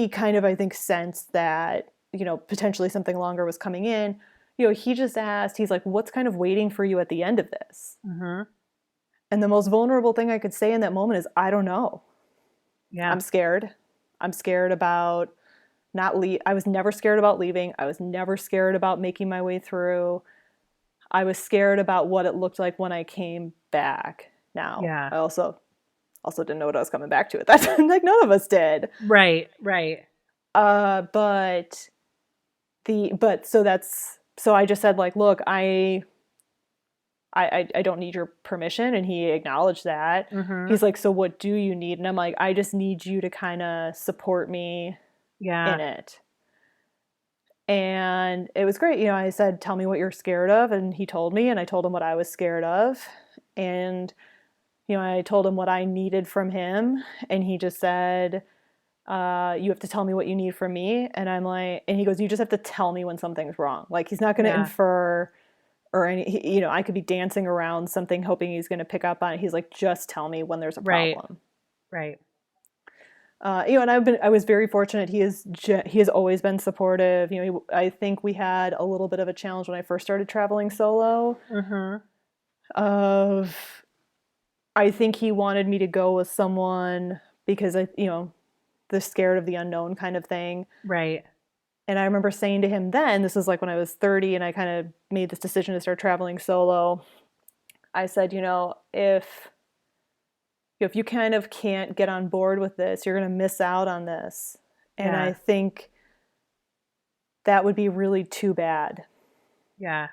kind of, I think, sensed that, potentially something longer was coming in. He just asked, he's like, what's kind of waiting for you at the end of this? And the most vulnerable thing I could say in that moment is, I don't know. Yeah. I'm scared. I'm scared about I was never scared about leaving. I was never scared about making my way through. I was scared about what it looked like when I came back. Now, I also didn't know what I was coming back to at that time. Like, none of us did. Right. So I just said, like, look, I don't need your permission. And he acknowledged that. He's like, so what do you need? And I'm like, I just need you to kind of support me in it. And it was great. I said, tell me what you're scared of. And he told me, and I told him what I was scared of. And, I told him what I needed from him. And he just said, you have to tell me what you need from me. And I'm like, and he goes, you just have to tell me when something's wrong. Like, he's not going to infer or any, I could be dancing around something hoping he's going to pick up on it. He's like, just tell me when there's a problem. Right. And I was very fortunate. He has always been supportive. I think we had a little bit of a challenge when I first started traveling solo. I think he wanted me to go with someone because the scared of the unknown kind of thing. Right. And I remember saying to him then, this is like when I was 30 and I kind of made this decision to start traveling solo. I said, if you kind of can't get on board with this, you're going to miss out on this. And I think that would be really too bad. Yeah.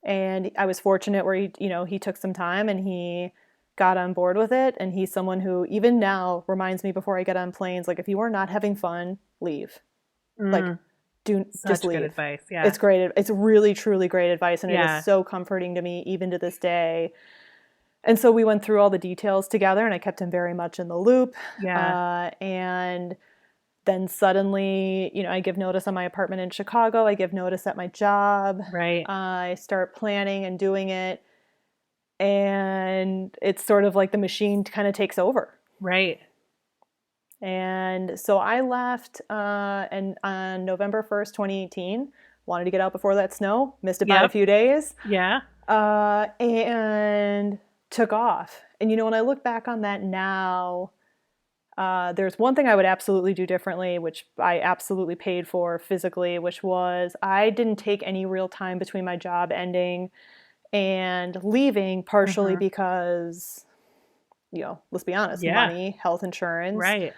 And I was fortunate where he took some time and he got on board with it. And he's someone who even now reminds me before I get on planes, like, if you are not having fun, leave. Like, Mm, just such good leave. advice. Yeah. It's great. It's really, truly great advice. And it Yeah. is so comforting to me even to this day. And so we went through all the details together and I kept him very much in the loop. Yeah. And then suddenly, you know, I give notice on my apartment in Chicago. I give notice at my job. Right. I start planning and doing it. And it's sort of like the machine kind of takes over. Right. And so I left and on November 1st, 2018. Wanted to get out before that snow. Missed it by a few days. Yeah. And took off. And, you know, when I look back on that now, there's one thing I would absolutely do differently, which I absolutely paid for physically, which was I didn't take any real time between my job ending and leaving, partially because, you know, let's be honest, money, health insurance. Right.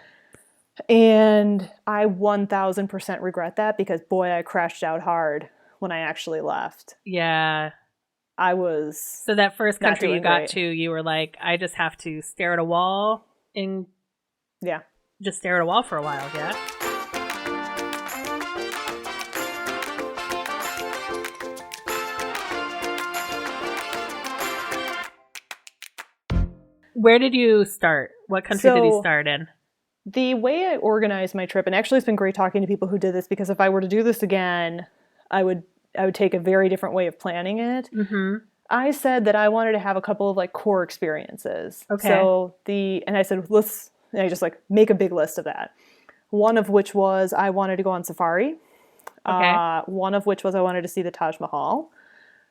And I 1000% regret that because, boy, I crashed out hard when I actually left. Yeah. I was. So that first country you got to, you were like, I just have to stare at a wall and just stare at a wall for a while. Yeah. Where did you start? What country did you start in? The way I organized my trip, and actually it's been great talking to people who did this, because if I were to do this again, I would take a very different way of planning it. Mm-hmm. I said that I wanted to have a couple of like core experiences. Okay. So and I said, and I just like make a big list of that. One of which was I wanted to go on safari. Okay. One of which was I wanted to see the Taj Mahal.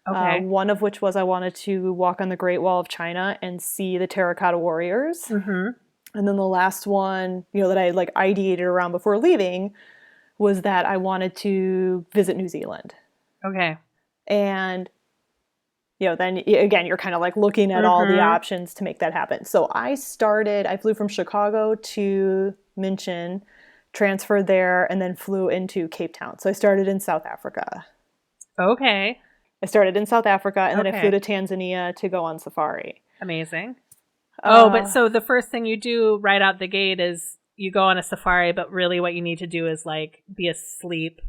Okay. One of which was I wanted to walk on the Great Wall of China and see the Terracotta Warriors. Mm-hmm. And then the last one, you know, that I like ideated around before leaving was that I wanted to visit New Zealand. Okay. And, you know, then again, you're kind of like looking at all the options to make that happen. So I flew from Chicago to München, transferred there, and then flew into Cape Town. So I started in South Africa. Okay. I started in South Africa, and then I flew to Tanzania to go on safari. Amazing. But so the first thing you do right out the gate is you go on a safari, but really what you need to do is like be asleep,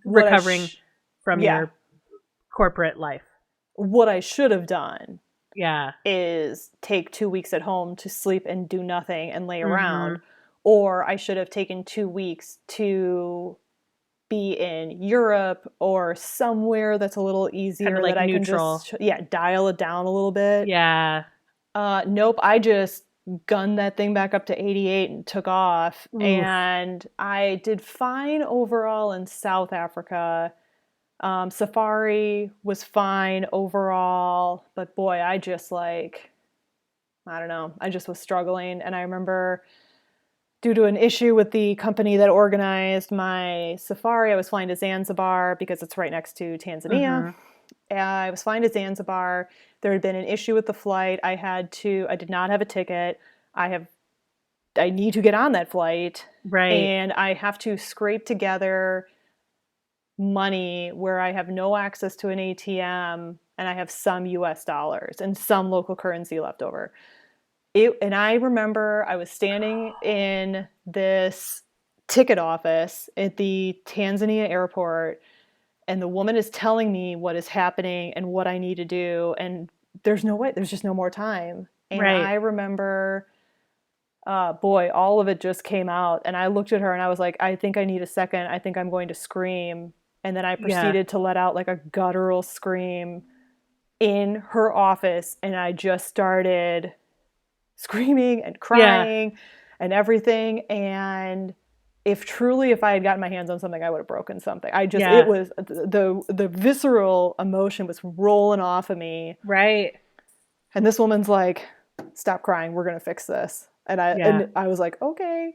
recovering from your corporate life. What I should have done is take 2 weeks at home to sleep and do nothing and lay around. Or I should have taken 2 weeks to be in Europe or somewhere that's a little easier, kind of like that neutral. I can just dial it down a little bit. Yeah. Nope, I just gunned that thing back up to 88 and took off. Oof. And I did fine overall in South Africa. Safari was fine overall, but boy, I just I don't know, I just was struggling. And I remember, due to an issue with the company that organized my safari, I was flying to Zanzibar because it's right next to Tanzania. I was flying to Zanzibar. There had been an issue with the flight. I did not have a ticket. I need to get on that flight. Right. And I have to scrape together money where I have no access to an ATM and I have some US dollars and some local currency left over. And I remember I was standing in this ticket office at the Tanzania airport, and the woman is telling me what is happening and what I need to do. And there's just no more time. And I remember, boy, all of it just came out. And I looked at her and I was like, I think I need a second. I think I'm going to scream. And then I proceeded to let out like a guttural scream in her office. And I just started screaming and crying and everything. And if I had gotten my hands on something, I would have broken something. It was the visceral emotion was rolling off of me. Right. And this woman's like, stop crying. We're going to fix this. And I was like, okay.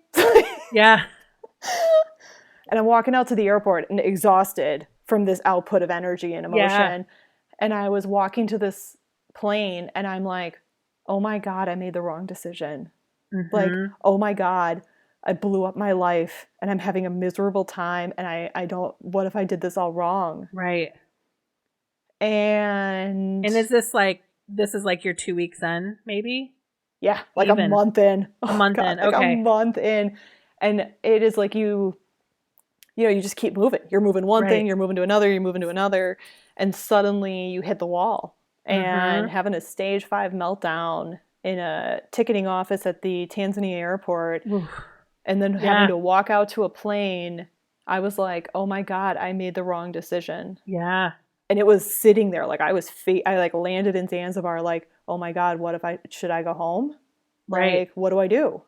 Yeah. And I'm walking out to the airport and exhausted from this output of energy and emotion. Yeah. And I was walking to this plane and I'm like, oh my God, I made the wrong decision. Like, oh my God, I blew up my life and I'm having a miserable time. And what if I did this all wrong? Right. And is this is your 2 weeks in, maybe? Yeah, like even a month in. A month in, okay. A month in. And it is like you just keep moving. You're moving one thing, you're moving to another, you're moving to another, and suddenly you hit the wall. And having a stage 5 meltdown in a ticketing office at the Tanzania airport, and then having to walk out to a plane, I was like, oh my God, I made the wrong decision. Yeah. And it was sitting there, like I like landed in Zanzibar, like, oh my God, should I go home? Like, what do I do?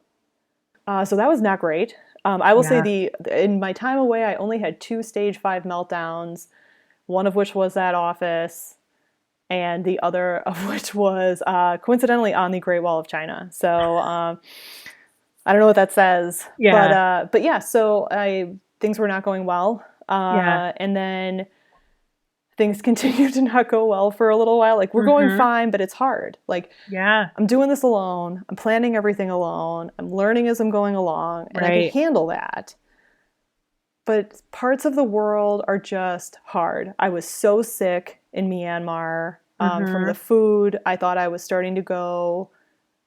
So that was not great. I will say in my time away, I only had 2 stage 5 meltdowns, one of which was that office, and the other of which was coincidentally on the Great Wall of China. So I don't know what that says. Yeah. But yeah, so things were not going well. And then things continued to not go well for a little while. Like, we're going fine, but it's hard. Like, I'm doing this alone. I'm planning everything alone. I'm learning as I'm going along, and I can handle that. But parts of the world are just hard. I was so sick in Myanmar from the food. I thought I was starting to go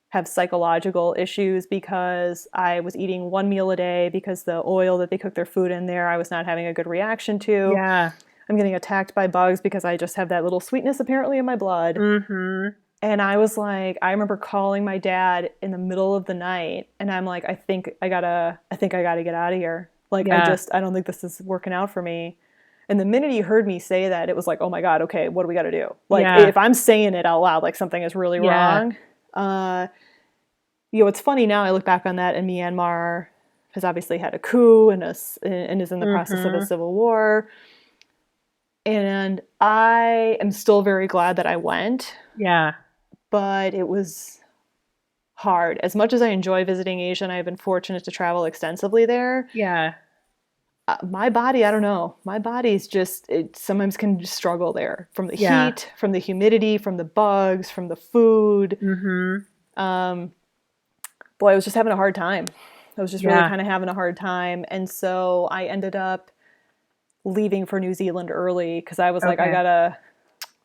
have psychological issues because I was eating 1 meal a day because the oil that they cook their food in there, I was not having a good reaction to. Yeah. I'm getting attacked by bugs because I just have that little sweetness apparently in my blood. And I was like, I remember calling my dad in the middle of the night, and I'm like, I think I gotta get out of here. Like, I don't think this is working out for me. And the minute he heard me say that, it was like, oh my God, okay, what do we got to do? Like, if I'm saying it out loud, like something is really wrong. It's funny now, I look back on that, and Myanmar has obviously had a coup and is in the process of a civil war. And I am still very glad that I went. Yeah. But it was hard. As much as I enjoy visiting Asia, and I've been fortunate to travel extensively there. Yeah. My body, I don't know. My body's just, it sometimes can just struggle there from the heat, from the humidity, from the bugs, from the food. Boy, I was just having a hard time. I was just really kind of having a hard time. And so I ended up leaving for New Zealand early because I was like, I gotta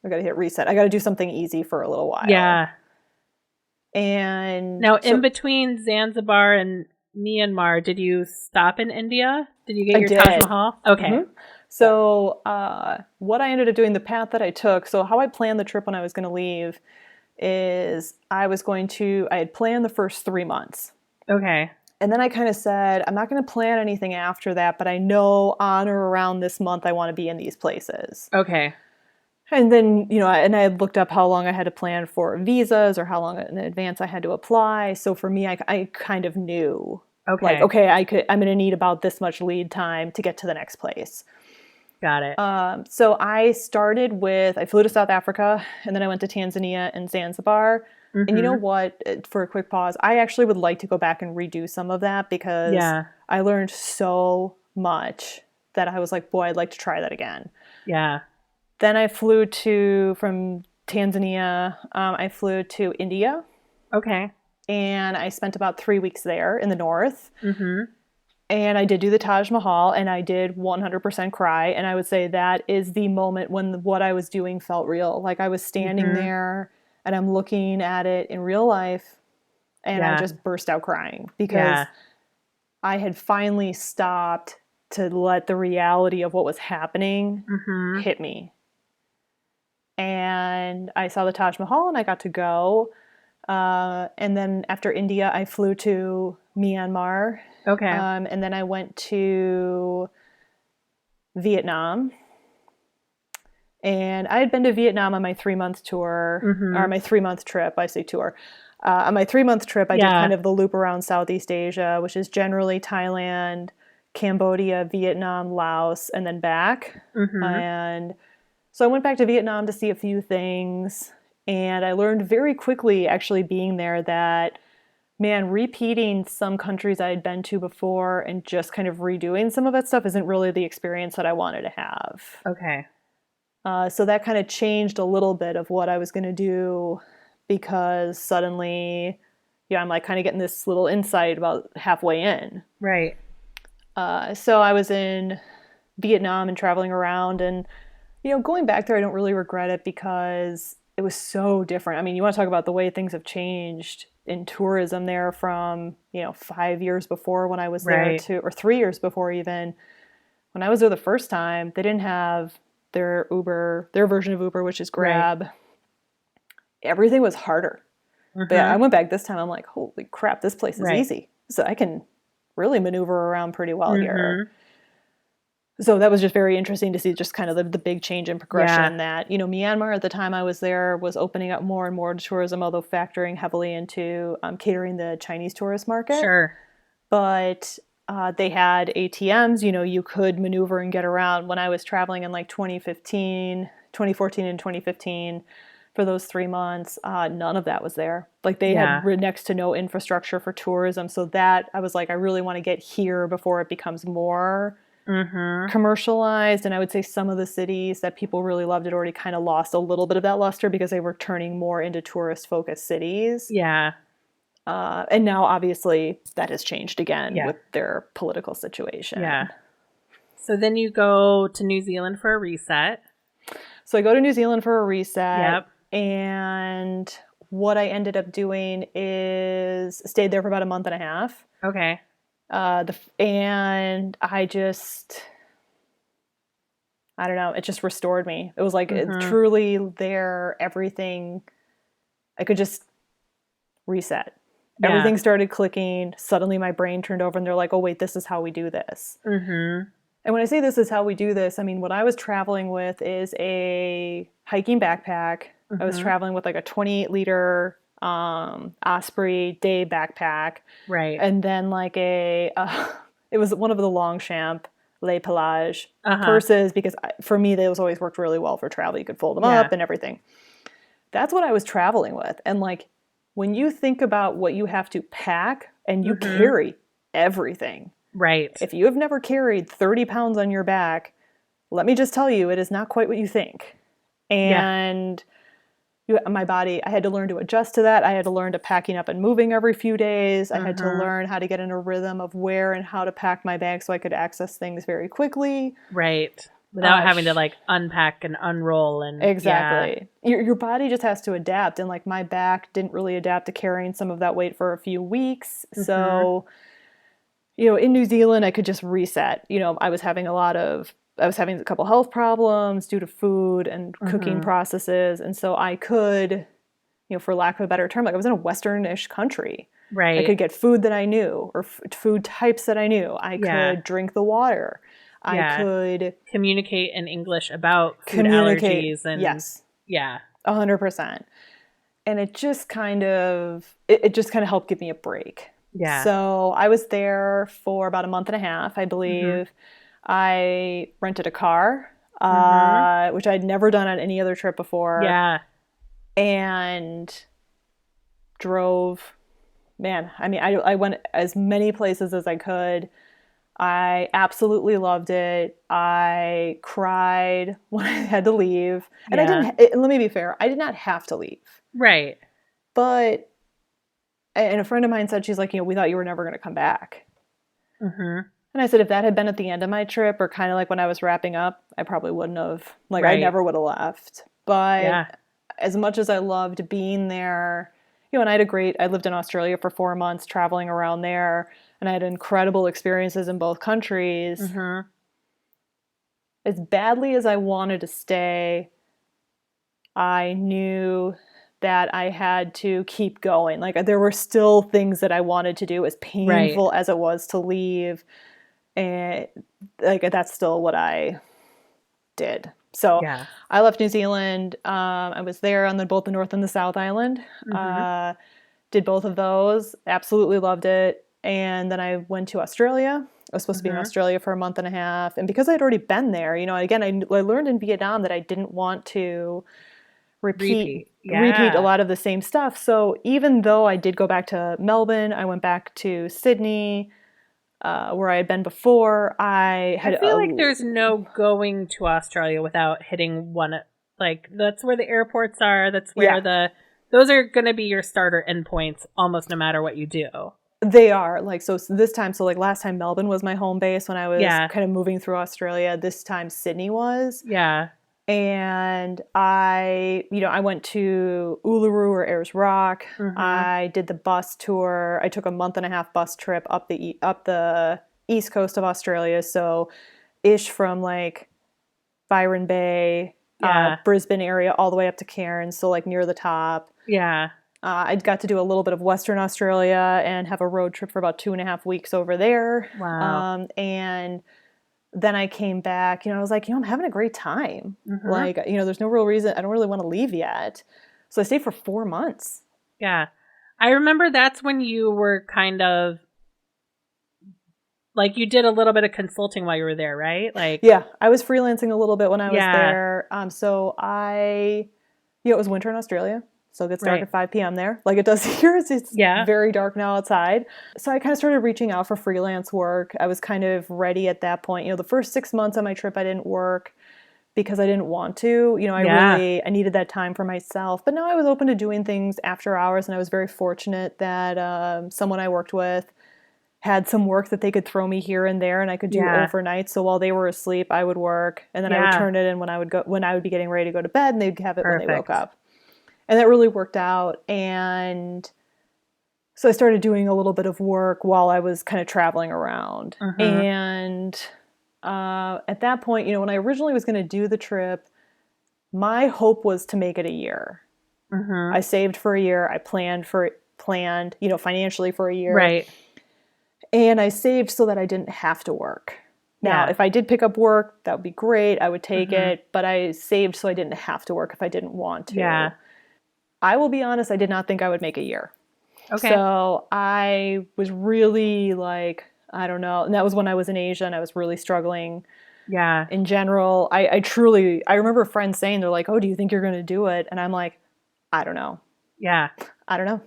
hit reset. I gotta do something easy for a little while. Yeah. And now, in between Zanzibar and Myanmar, did you stop in India? Did you get your Taj Mahal? Okay. So what I ended up doing, the path that I took, so how I planned the trip when I was going to leave is I had planned the first 3 months. Okay. And then I kind of said, I'm not going to plan anything after that, but I know on or around this month I want to be in these places. Okay. And then, and I had looked up how long I had to plan for visas or how long in advance I had to apply. So for me, I kind of knew, I'm going to need about this much lead time to get to the next place. Got it. So I flew to South Africa, and then I went to Tanzania and Zanzibar. And you know what? For a quick pause, I actually would like to go back and redo some of that because I learned so much that I was like, boy, I'd like to try that again. Yeah. Then I flew from Tanzania, I flew to India. Okay. And I spent about 3 weeks there in the north. And I did do the Taj Mahal, and I did 100% cry. And I would say that is the moment when what I was doing felt real. Like, I was standing there, and I'm looking at it in real life, and I just burst out crying because I had finally stopped to let the reality of what was happening hit me. And I saw the Taj Mahal, and I got to go. And then after India, I flew to Myanmar. Okay. And then I went to Vietnam. And I had been to Vietnam on my 3-month tour, or my 3-month trip, I say tour. On my 3-month trip, I did kind of the loop around Southeast Asia, which is generally Thailand, Cambodia, Vietnam, Laos, and then back. And so I went back to Vietnam to see a few things. And I learned very quickly, actually being there, that, man, repeating some countries I had been to before and just kind of redoing some of that stuff isn't really the experience that I wanted to have. Okay. So that kind of changed a little bit of what I was going to do because suddenly, I'm like kind of getting this little insight about halfway in. Right. So I was in Vietnam and traveling around, and, going back there, I don't really regret it because it was so different. I mean, you want to talk about the way things have changed. in tourism there from, 5 years before when I was there Right. or 3 years before even. When I was there the first time, they didn't have their version of Uber, which is Grab. Right. Everything was harder. But yeah, I Mm-hmm. went back this time. I'm like, holy crap, this place is Right. easy. So I can really maneuver around pretty well here. Mm-hmm. So that was just very interesting to see just kind of the big change in progression Yeah. that, Myanmar at the time I was there was opening up more and more to tourism, although factoring heavily into catering the Chinese tourist market. Sure. But they had ATMs, you could maneuver and get around. When I was traveling in like 2014 and 2015 for those 3 months, none of that was there. Like they Yeah. had next to no infrastructure for tourism. So that I was like, I really want to get here before it becomes more Mm-hmm. commercialized. And I would say some of the cities that people really loved had already kind of lost a little bit of that luster because they were turning more into tourist focused cities. Yeah. And now obviously that has changed again Yeah. with their political situation. Yeah. So then you go to New Zealand for a reset. So I go to New Zealand for a reset. Yep. And what I ended up doing is stayed there for about a month and a half. Okay. And I don't know, it just restored me. It was like truly there, everything, I could just reset. Yeah. Everything started clicking. Suddenly my brain turned over and they're like, oh, wait, this is how we do this. Mm-hmm. And when I say this is how we do this, I mean, what I was traveling with is a hiking backpack. I was traveling with like a 28-liter Osprey day backpack. Right. And then like it was one of the Longchamp Les Pelage purses because for me, those always worked really well for travel. You could fold them up and everything. That's what I was traveling with. And like, when you think about what you have to pack and you carry everything. Right. If you have never carried 30 pounds on your back, let me just tell you, it is not quite what you think. And my body, I had to learn to adjust to that. I had to learn to packing up and moving every few days. I had to learn how to get in a rhythm of where and how to pack my bag so I could access things very quickly. Right. Without having to like unpack and unroll and exactly. Your body just has to adapt. And like my back didn't really adapt to carrying some of that weight for a few weeks. So, in New Zealand, I could just reset. I was having a couple health problems due to food and cooking processes. And so I could, for lack of a better term, like I was in a Western-ish country. Right. I could get food that I knew or food types that I knew. I could drink the water. I could communicate in English about food allergies and yes. Yeah. 100%. And it just kind of helped give me a break. Yeah. So I was there for about a month and a half, I believe. I rented a car, which I'd never done on any other trip before. Yeah. And drove. Man, I mean, I went as many places as I could. I absolutely loved it. I cried when I had to leave. And let me be fair, I did not have to leave. Right. But, and a friend of mine said, she's like, we thought you were never going to come back. And I said, if that had been at the end of my trip or kind of like when I was wrapping up, I probably wouldn't have. Like, I never would have left. But as much as I loved being there, and I lived in Australia for 4 months traveling around there. And I had incredible experiences in both countries. As badly as I wanted to stay, I knew that I had to keep going. Like there were still things that I wanted to do, as painful as it was to leave. And like that's still what I did. So I left New Zealand. I was there on both the North and the South Island. Did both of those. Absolutely loved it. And then I went to Australia. I was supposed to be in Australia for a month and a half. And because I'd already been there, again, I learned in Vietnam that I didn't want to repeat a lot of the same stuff. So even though I did go back to Melbourne, I went back to Sydney, where I had been before. I feel like there's no going to Australia without hitting one. Like that's where the airports are. That's where those are going to be your starter endpoints almost no matter what you do. They are like, so this time, so like last time Melbourne was my home base when I was kind of moving through Australia. This time Sydney was. Yeah. And I went to Uluru or Ayers Rock. I did the bus tour. I took a month and a half bus trip up the east coast of Australia. So ish from like Byron Bay, Brisbane area, all the way up to Cairns. So like near the top. Yeah. I got to do a little bit of Western Australia and have a road trip for about 2.5 weeks over there. Wow. And then I came back, I was like, I'm having a great time. Like, there's no real reason. I don't really want to leave yet. So I stayed for 4 months. Yeah. I remember that's when you were kind of like, you did a little bit of consulting while you were there, right? Like, yeah, I was freelancing a little bit when I was there. So it was winter in Australia. So it gets dark at 5 p.m. there, like it does here. It's very dark now outside. So I kind of started reaching out for freelance work. I was kind of ready at that point. The first 6 months of my trip, I didn't work because I didn't want to. I needed that time for myself. But now I was open to doing things after hours, and I was very fortunate that someone I worked with had some work that they could throw me here and there, and I could do overnight. So while they were asleep, I would work, and then I would turn it in when I would be getting ready to go to bed, and they'd have it when they woke up. And that really worked out. And so I started doing a little bit of work while I was kind of traveling around. And at that point, when I originally was going to do the trip, my hope was to make it a year. I saved for a year. I planned, financially for a year. Right. And I saved so that I didn't have to work. Now, if I did pick up work, that would be great. I would take it. But I saved so I didn't have to work if I didn't want to. Yeah. I will be honest, I did not think I would make a year. Okay. So I was really like, I don't know. And that was when I was in Asia and I was really struggling. Yeah. In general, I remember friends saying, they're like, oh, do you think you're going to do it? And I'm like, I don't know. Yeah. I don't know.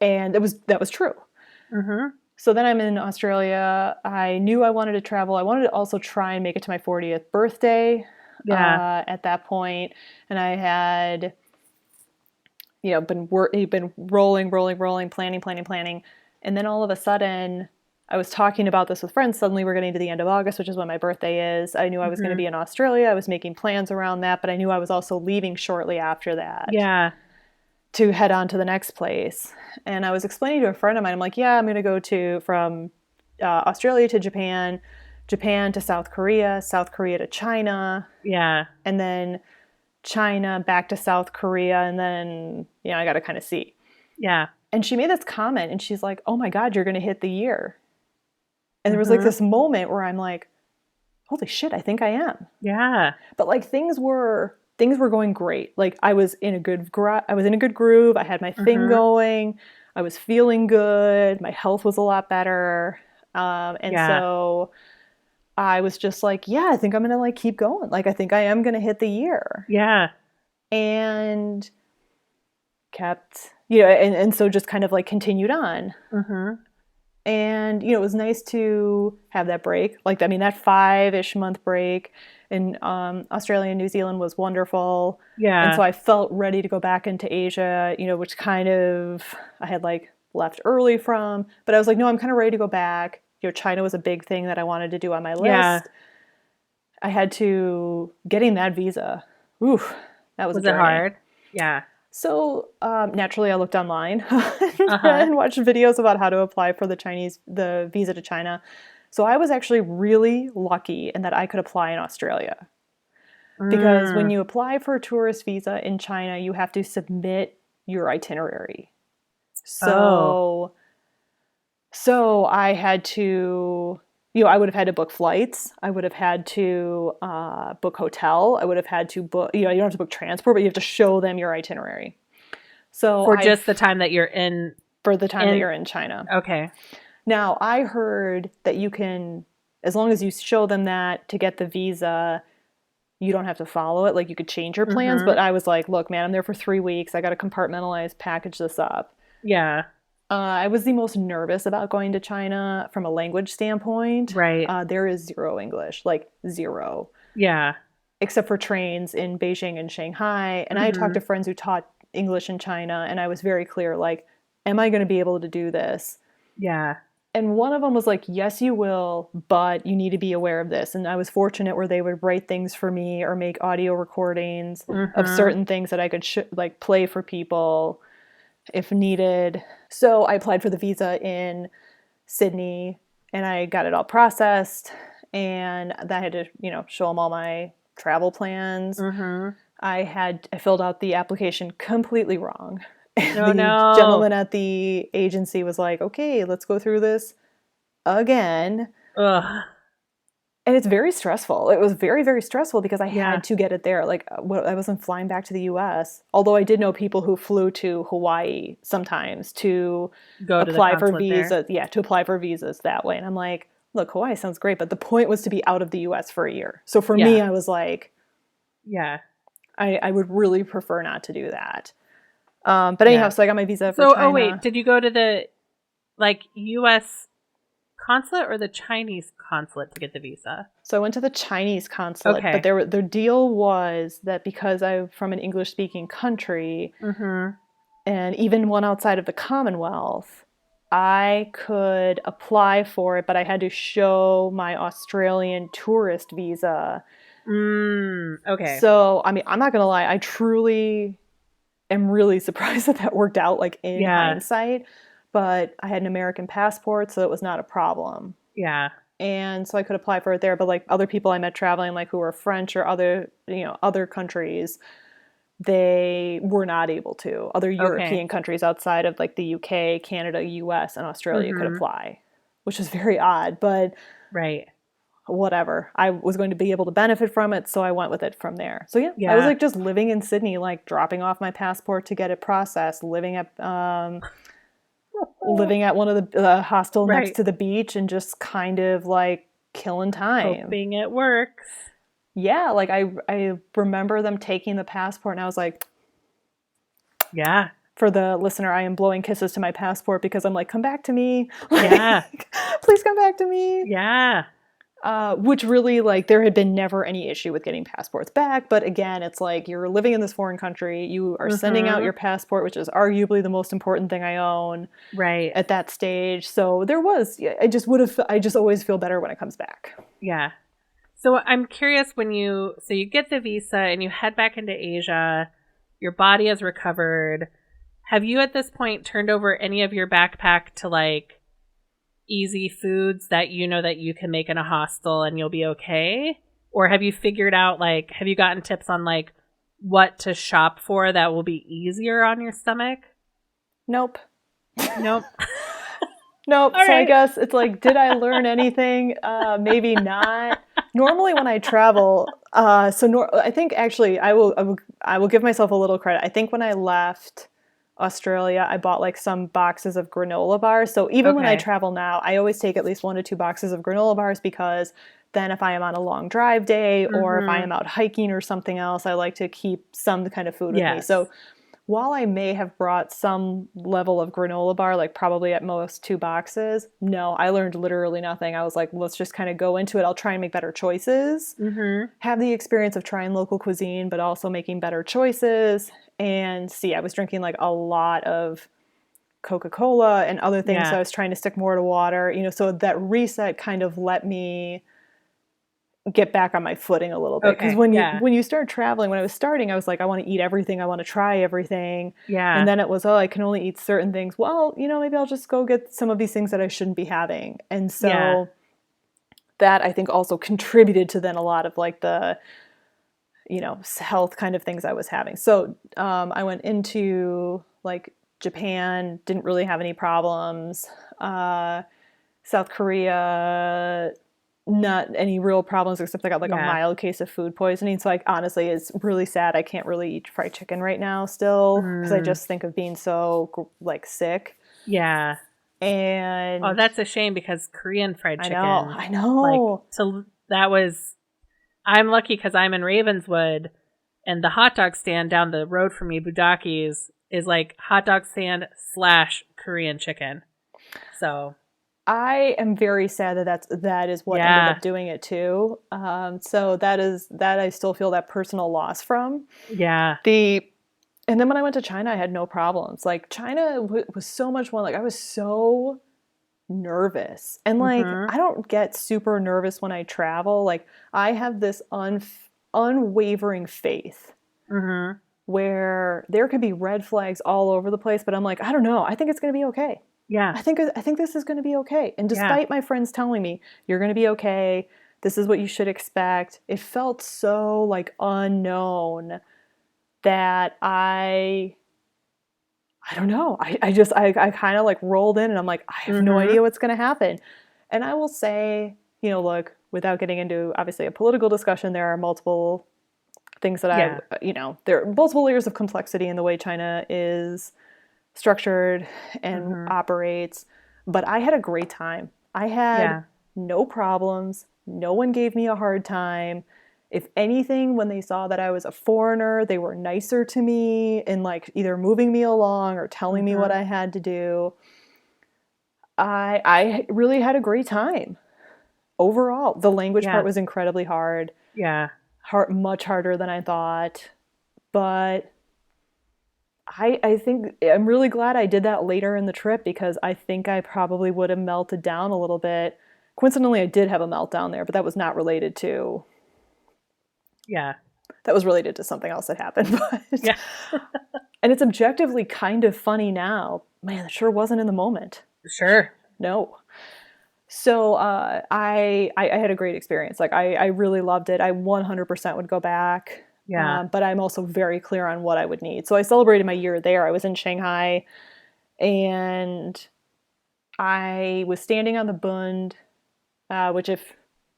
And that was true. So then I'm in Australia. I knew I wanted to travel. I wanted to also try and make it to my 40th birthday at that point. And I had... been rolling, planning. And then all of a sudden, I was talking about this with friends. Suddenly we're getting to the end of August, which is when my birthday is. I knew I was going to be in Australia. I was making plans around that, but I knew I was also leaving shortly after that. Yeah. To head on to the next place. And I was explaining to a friend of mine, I'm like, I'm going to go from Australia to Japan, Japan to South Korea to China. Yeah. And then China back to South Korea, and then I got to kind of see. Yeah. And she made this comment, and she's like, "Oh my God, you're going to hit the year." And there was like this moment where I'm like, "Holy shit, I think I am." Yeah. But like things were going great. Like I was in a good groove. I had my thing going. I was feeling good. My health was a lot better. So I was just like, I think I'm going to like keep going. Like, I think I am going to hit the year. Yeah. And kept, and so just kind of like continued on. And, it was nice to have that break. Like, I mean, that 5-ish month break in Australia and New Zealand was wonderful. Yeah. And so I felt ready to go back into Asia, which kind of I had like left early from. But I was like, no, I'm kind of ready to go back. China was a big thing that I wanted to do on my list. Yeah. I had to getting that visa. Oof, that was a journey. It hard? Yeah. So naturally, I looked online and watched videos about how to apply for the visa to China. So I was actually really lucky in that I could apply in Australia. Because when you apply for a tourist visa in China, you have to submit your itinerary. So I had to, I would have had to book flights. I would have had to book hotel. I would have had to book, you don't have to book transport, but you have to show them your itinerary. So for just the time that you're in. For the time that you're in China. Okay. Now, I heard that you can, as long as you show them that to get the visa, you don't have to follow it. Like you could change your plans. But I was like, look, man, I'm there for 3 weeks. I got to compartmentalize, package this up. Yeah. I was the most nervous about going to China from a language standpoint. Right. There is zero English, like zero. Yeah. Except for trains in Beijing and Shanghai. And I talked to friends who taught English in China, and I was very clear, like, am I going to be able to do this? Yeah. And one of them was like, yes, you will, but you need to be aware of this. And I was fortunate where they would write things for me or make audio recordings of certain things that I could like play for people if needed. So I applied for the visa in Sydney and I got it all processed. And I had to, show them all my travel plans. I filled out the application completely wrong. And the gentleman at the agency was like, okay, let's go through this again. Ugh. And it's very stressful. It was very, very stressful because I had to get it there. Like, I wasn't flying back to the US. Although I did know people who flew to Hawaii sometimes to apply for visas. Yeah, to apply for visas that way. And I'm like, look, Hawaii sounds great, but the point was to be out of the US for a year. So for me, I was like, I would really prefer not to do that. But anyhow, so I got my visa for China. Oh wait, did you go to the U.S. consulate or the Chinese consulate to get the visa? So I went to the Chinese consulate, but their deal was that because I'm from an English-speaking country, and even one outside of the Commonwealth, I could apply for it, but I had to show my Australian tourist visa. Okay. So, I mean, I'm not going to lie, I truly am really surprised that worked out, like, in hindsight. But I had an American passport, so it was not a problem. Yeah. And so I could apply for it there. But, like, other people I met traveling, like, who were French or other countries, they were not able to. Other European countries outside of, like, the UK, Canada, US, and Australia could apply, which is very odd. But whatever. I was going to be able to benefit from it, so I went with it from there. So I was like just living in Sydney, like dropping off my passport to get it processed, living at one of the hostel next to the beach, and just kind of like killing time. Hoping it works. Yeah, like I remember them taking the passport, and I was like, for the listener, I am blowing kisses to my passport because I'm like, come back to me. Please come back to me. Yeah. Which really, like, there had been never any issue with getting passports back. But again, it's like you're living in this foreign country. You are sending out your passport, which is arguably the most important thing I own at that stage. So there was, I just always feel better when it comes back. Yeah. So I'm curious you get the visa and you head back into Asia, your body has recovered. Have you at this point turned over any of your backpack to like easy foods that that you can make in a hostel and you'll be okay? Or have you figured out, like, have you gotten tips on like what to shop for that will be easier on your stomach? Nope. Nope. Nope. So I guess it's like, did I learn anything? Maybe not. Normally when I travel, I think actually I will give myself a little credit. I think when I left Australia, I bought like some boxes of granola bars. So even when I travel now, I always take at least 1 to 2 boxes of granola bars, because then if I am on a long drive day or if I am out hiking or something else, I like to keep some kind of food with me. So while I may have brought some level of granola bar, like probably at most 2 boxes, no, I learned literally nothing. I was like, let's just kind of go into it. I'll try and make better choices. Have the experience of trying local cuisine, but also making better choices. And I was drinking like a lot of Coca-Cola and other things. So I was trying to stick more to water, so that reset kind of let me get back on my footing a little bit. Because when you start traveling, when I was starting, I was like, I want to eat everything. I want to try everything. And then it was, I can only eat certain things. Well, maybe I'll just go get some of these things that I shouldn't be having. And so that I think also contributed to then a lot of like the health kind of things I was having. So I went into like Japan, didn't really have any problems. South Korea, not any real problems, except I got like a mild case of food poisoning. So like honestly, it's really sad. I can't really eat fried chicken right now still, because I just think of being so like sick. Yeah. And that's a shame, because Korean fried chicken. I know. Like, I'm lucky because I'm in Ravenswood, and the hot dog stand down the road from me, Budaki's, is like hot dog stand / Korean chicken. So I am very sad that is what ended up doing it too. So that I still feel that personal loss from. Yeah. And then when I went to China, I had no problems. Like China was so much more, like I was so nervous. And like, Mm-hmm. I don't get super nervous when I travel. Like, I have this unwavering faith Mm-hmm. where there could be red flags all over the place, but I'm like, I don't know. I think it's going to be okay. Yeah. I think this is going to be okay. And Yeah. despite my friends telling me, you're going to be okay, this is what you should expect, it felt so like unknown that I don't know. I kind of like rolled in and I'm like, I have no Mm-hmm. idea what's going to happen. And I will say, look, without getting into obviously a political discussion, there are multiple things that Yeah. there are multiple layers of complexity in the way China is structured and Mm-hmm. operates. But I had a great time. I had Yeah. no problems. No one gave me a hard time. If anything, when they saw that I was a foreigner, they were nicer to me and like either moving me along or telling me what Mm-hmm. I had to do. I really had a great time overall. The language part Yeah. was incredibly hard, Yeah. much harder than I thought. But I think I'm really glad I did that later in the trip because I think I probably would have melted down a little bit. Coincidentally, I did have a meltdown there, but that was not related to Yeah. that was related to something else that happened. But, Yeah. and it's objectively kind of funny now. Man, it sure wasn't in the moment. Sure. No. So I had a great experience. Like I really loved it. I 100% would go back. Yeah. But I'm also very clear on what I would need. So I celebrated my year there. I was in Shanghai and I was standing on the Bund, which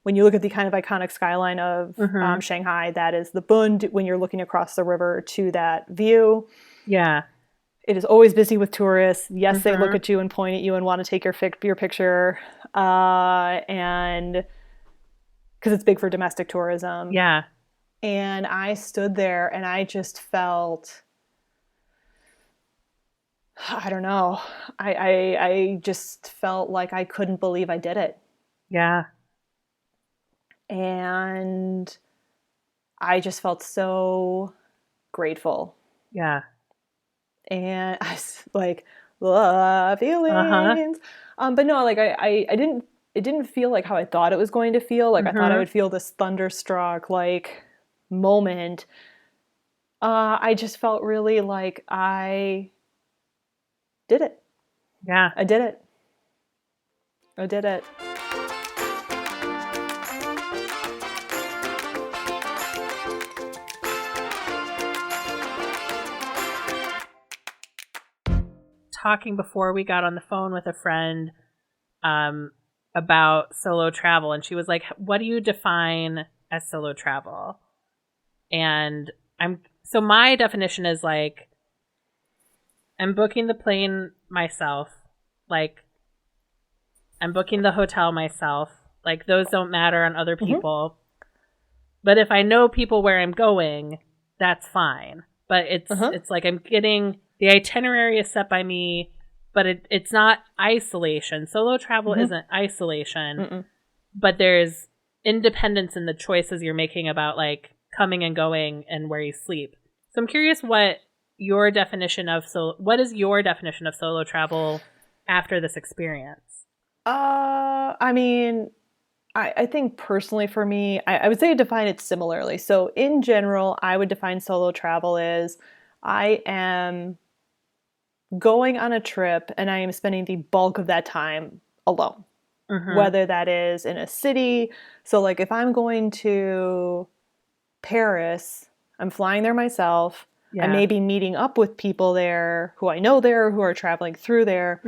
when you look at the kind of iconic skyline of Mm-hmm. Shanghai, that is the Bund when you're looking across the river to that view. Yeah. It is always busy with tourists. Yes, they look Mm-hmm. at you and point at you and want to take your picture, and because it's big for domestic tourism. Yeah. And I stood there and I just felt, I don't know, I just felt like I couldn't believe I did it. Yeah. And I just felt so grateful. Yeah. And I like, Uh-huh. feelings. But no, like I didn't, it didn't feel like how I thought it was going to feel. Like I thought I Mm-hmm. would feel this thunderstruck like moment. I just felt really like I did it. Yeah. I did it. I did it. Talking before we got on the phone with a friend about solo travel, and she was like, what do you define as solo travel? And so my definition is like, I'm booking the plane myself, like I'm booking the hotel myself, like those don't matter on other people. But if I know people where I'm going, that's fine. But it's like I'm getting the itinerary is set by me, but it's not isolation. Solo travel isn't isolation, but there's independence in the choices you're making about like coming and going and where you sleep. So I'm curious what is your definition of solo travel after this experience? I mean, I think personally for me, I would say I define it similarly. So in general, I would define solo travel as I am going on a trip and I am spending the bulk of that time alone, whether that is in a city. So like if I'm going to Paris, I'm flying there myself. I may be meeting up with people there who I know there, who are traveling through there.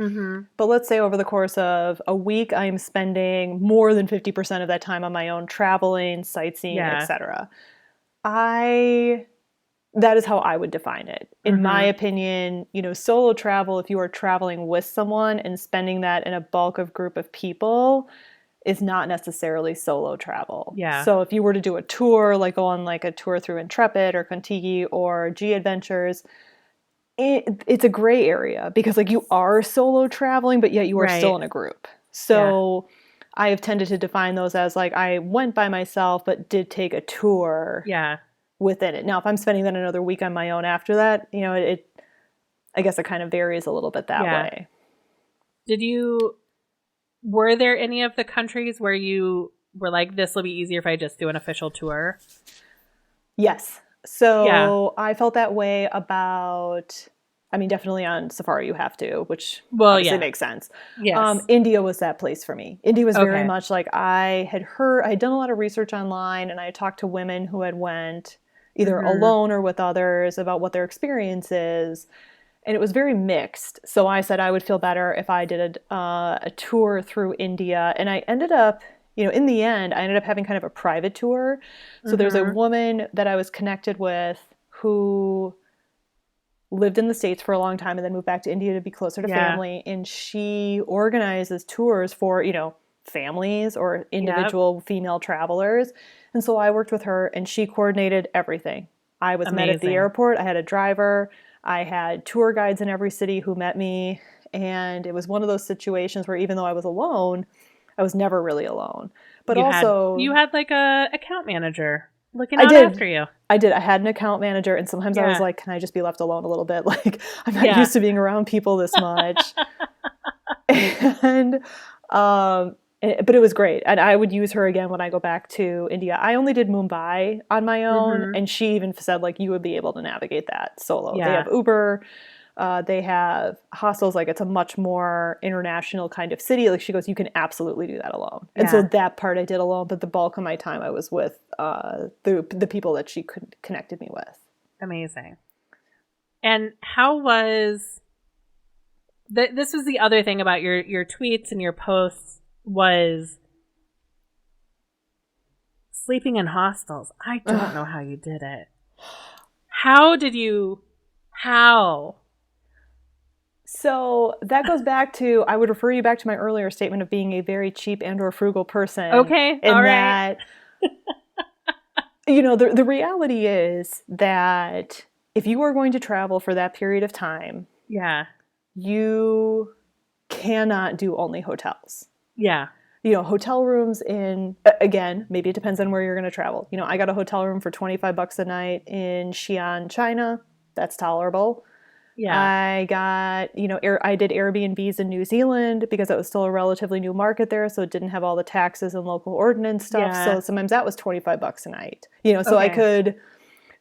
But let's say over the course of a week, I'm spending more than 50% of that time on my own, traveling, sightseeing, etc. That is how I would define it. In my opinion, solo travel, if you are traveling with someone and spending that in a bulk of group of people, is not necessarily solo travel. Yeah. So if you were to do a tour, like go on like a tour through Intrepid or Contiki or G Adventures, it's a gray area because like you are solo traveling, but yet you are still in a group. So I have tended to define those as like I went by myself, but did take a tour within it. Now, if I'm spending then another week on my own after that, I guess it kind of varies a little bit that way. Did you were there any of the countries where you were like, this will be easier if I just do an official tour? Yes. So I felt that way about, I mean, definitely on Safari you have to, which obviously makes sense. Yes. India was that place for me. India was very much like I had done a lot of research online, and I had talked to women who had went either alone or with others about what their experience is. And it was very mixed. So I said I would feel better if I did a tour through India. And I ended up, in the end, I ended up having kind of a private tour. So there's a woman that I was connected with who lived in the States for a long time and then moved back to India to be closer to family. And she organizes tours for, families or individual female travelers. And so I worked with her and she coordinated everything. I was met at the airport. I had a driver. I had tour guides in every city who met me. And it was one of those situations where even though I was alone, I was never really alone. But you had like a account manager looking out after you. I did. I had an account manager, and sometimes I was like, can I just be left alone a little bit? Like, I'm not used to being around people this much. But it was great. And I would use her again when I go back to India. I only did Mumbai on my own. And she even said, like, you would be able to navigate that solo. They have Uber. They have hostels. Like, it's a much more international kind of city. Like, she goes, you can absolutely do that alone. And so that part I did alone. But the bulk of my time I was with the people that she connected me with. Amazing. And how was... this was the other thing about your tweets and your posts was sleeping in hostels. I don't know how you did it. How? So that goes back to, I would refer you back to my earlier statement of being a very cheap and or frugal person. Okay, all right. The reality is that if you are going to travel for that period of time, you cannot do only hotels. Yeah. Hotel rooms again, maybe it depends on where you're going to travel. I got a hotel room for $25 a night in Xi'an, China. That's tolerable. Yeah. I got, I did Airbnbs in New Zealand because it was still a relatively new market there. So it didn't have all the taxes and local ordinance stuff. Yeah. So sometimes that was $25 a night, so I could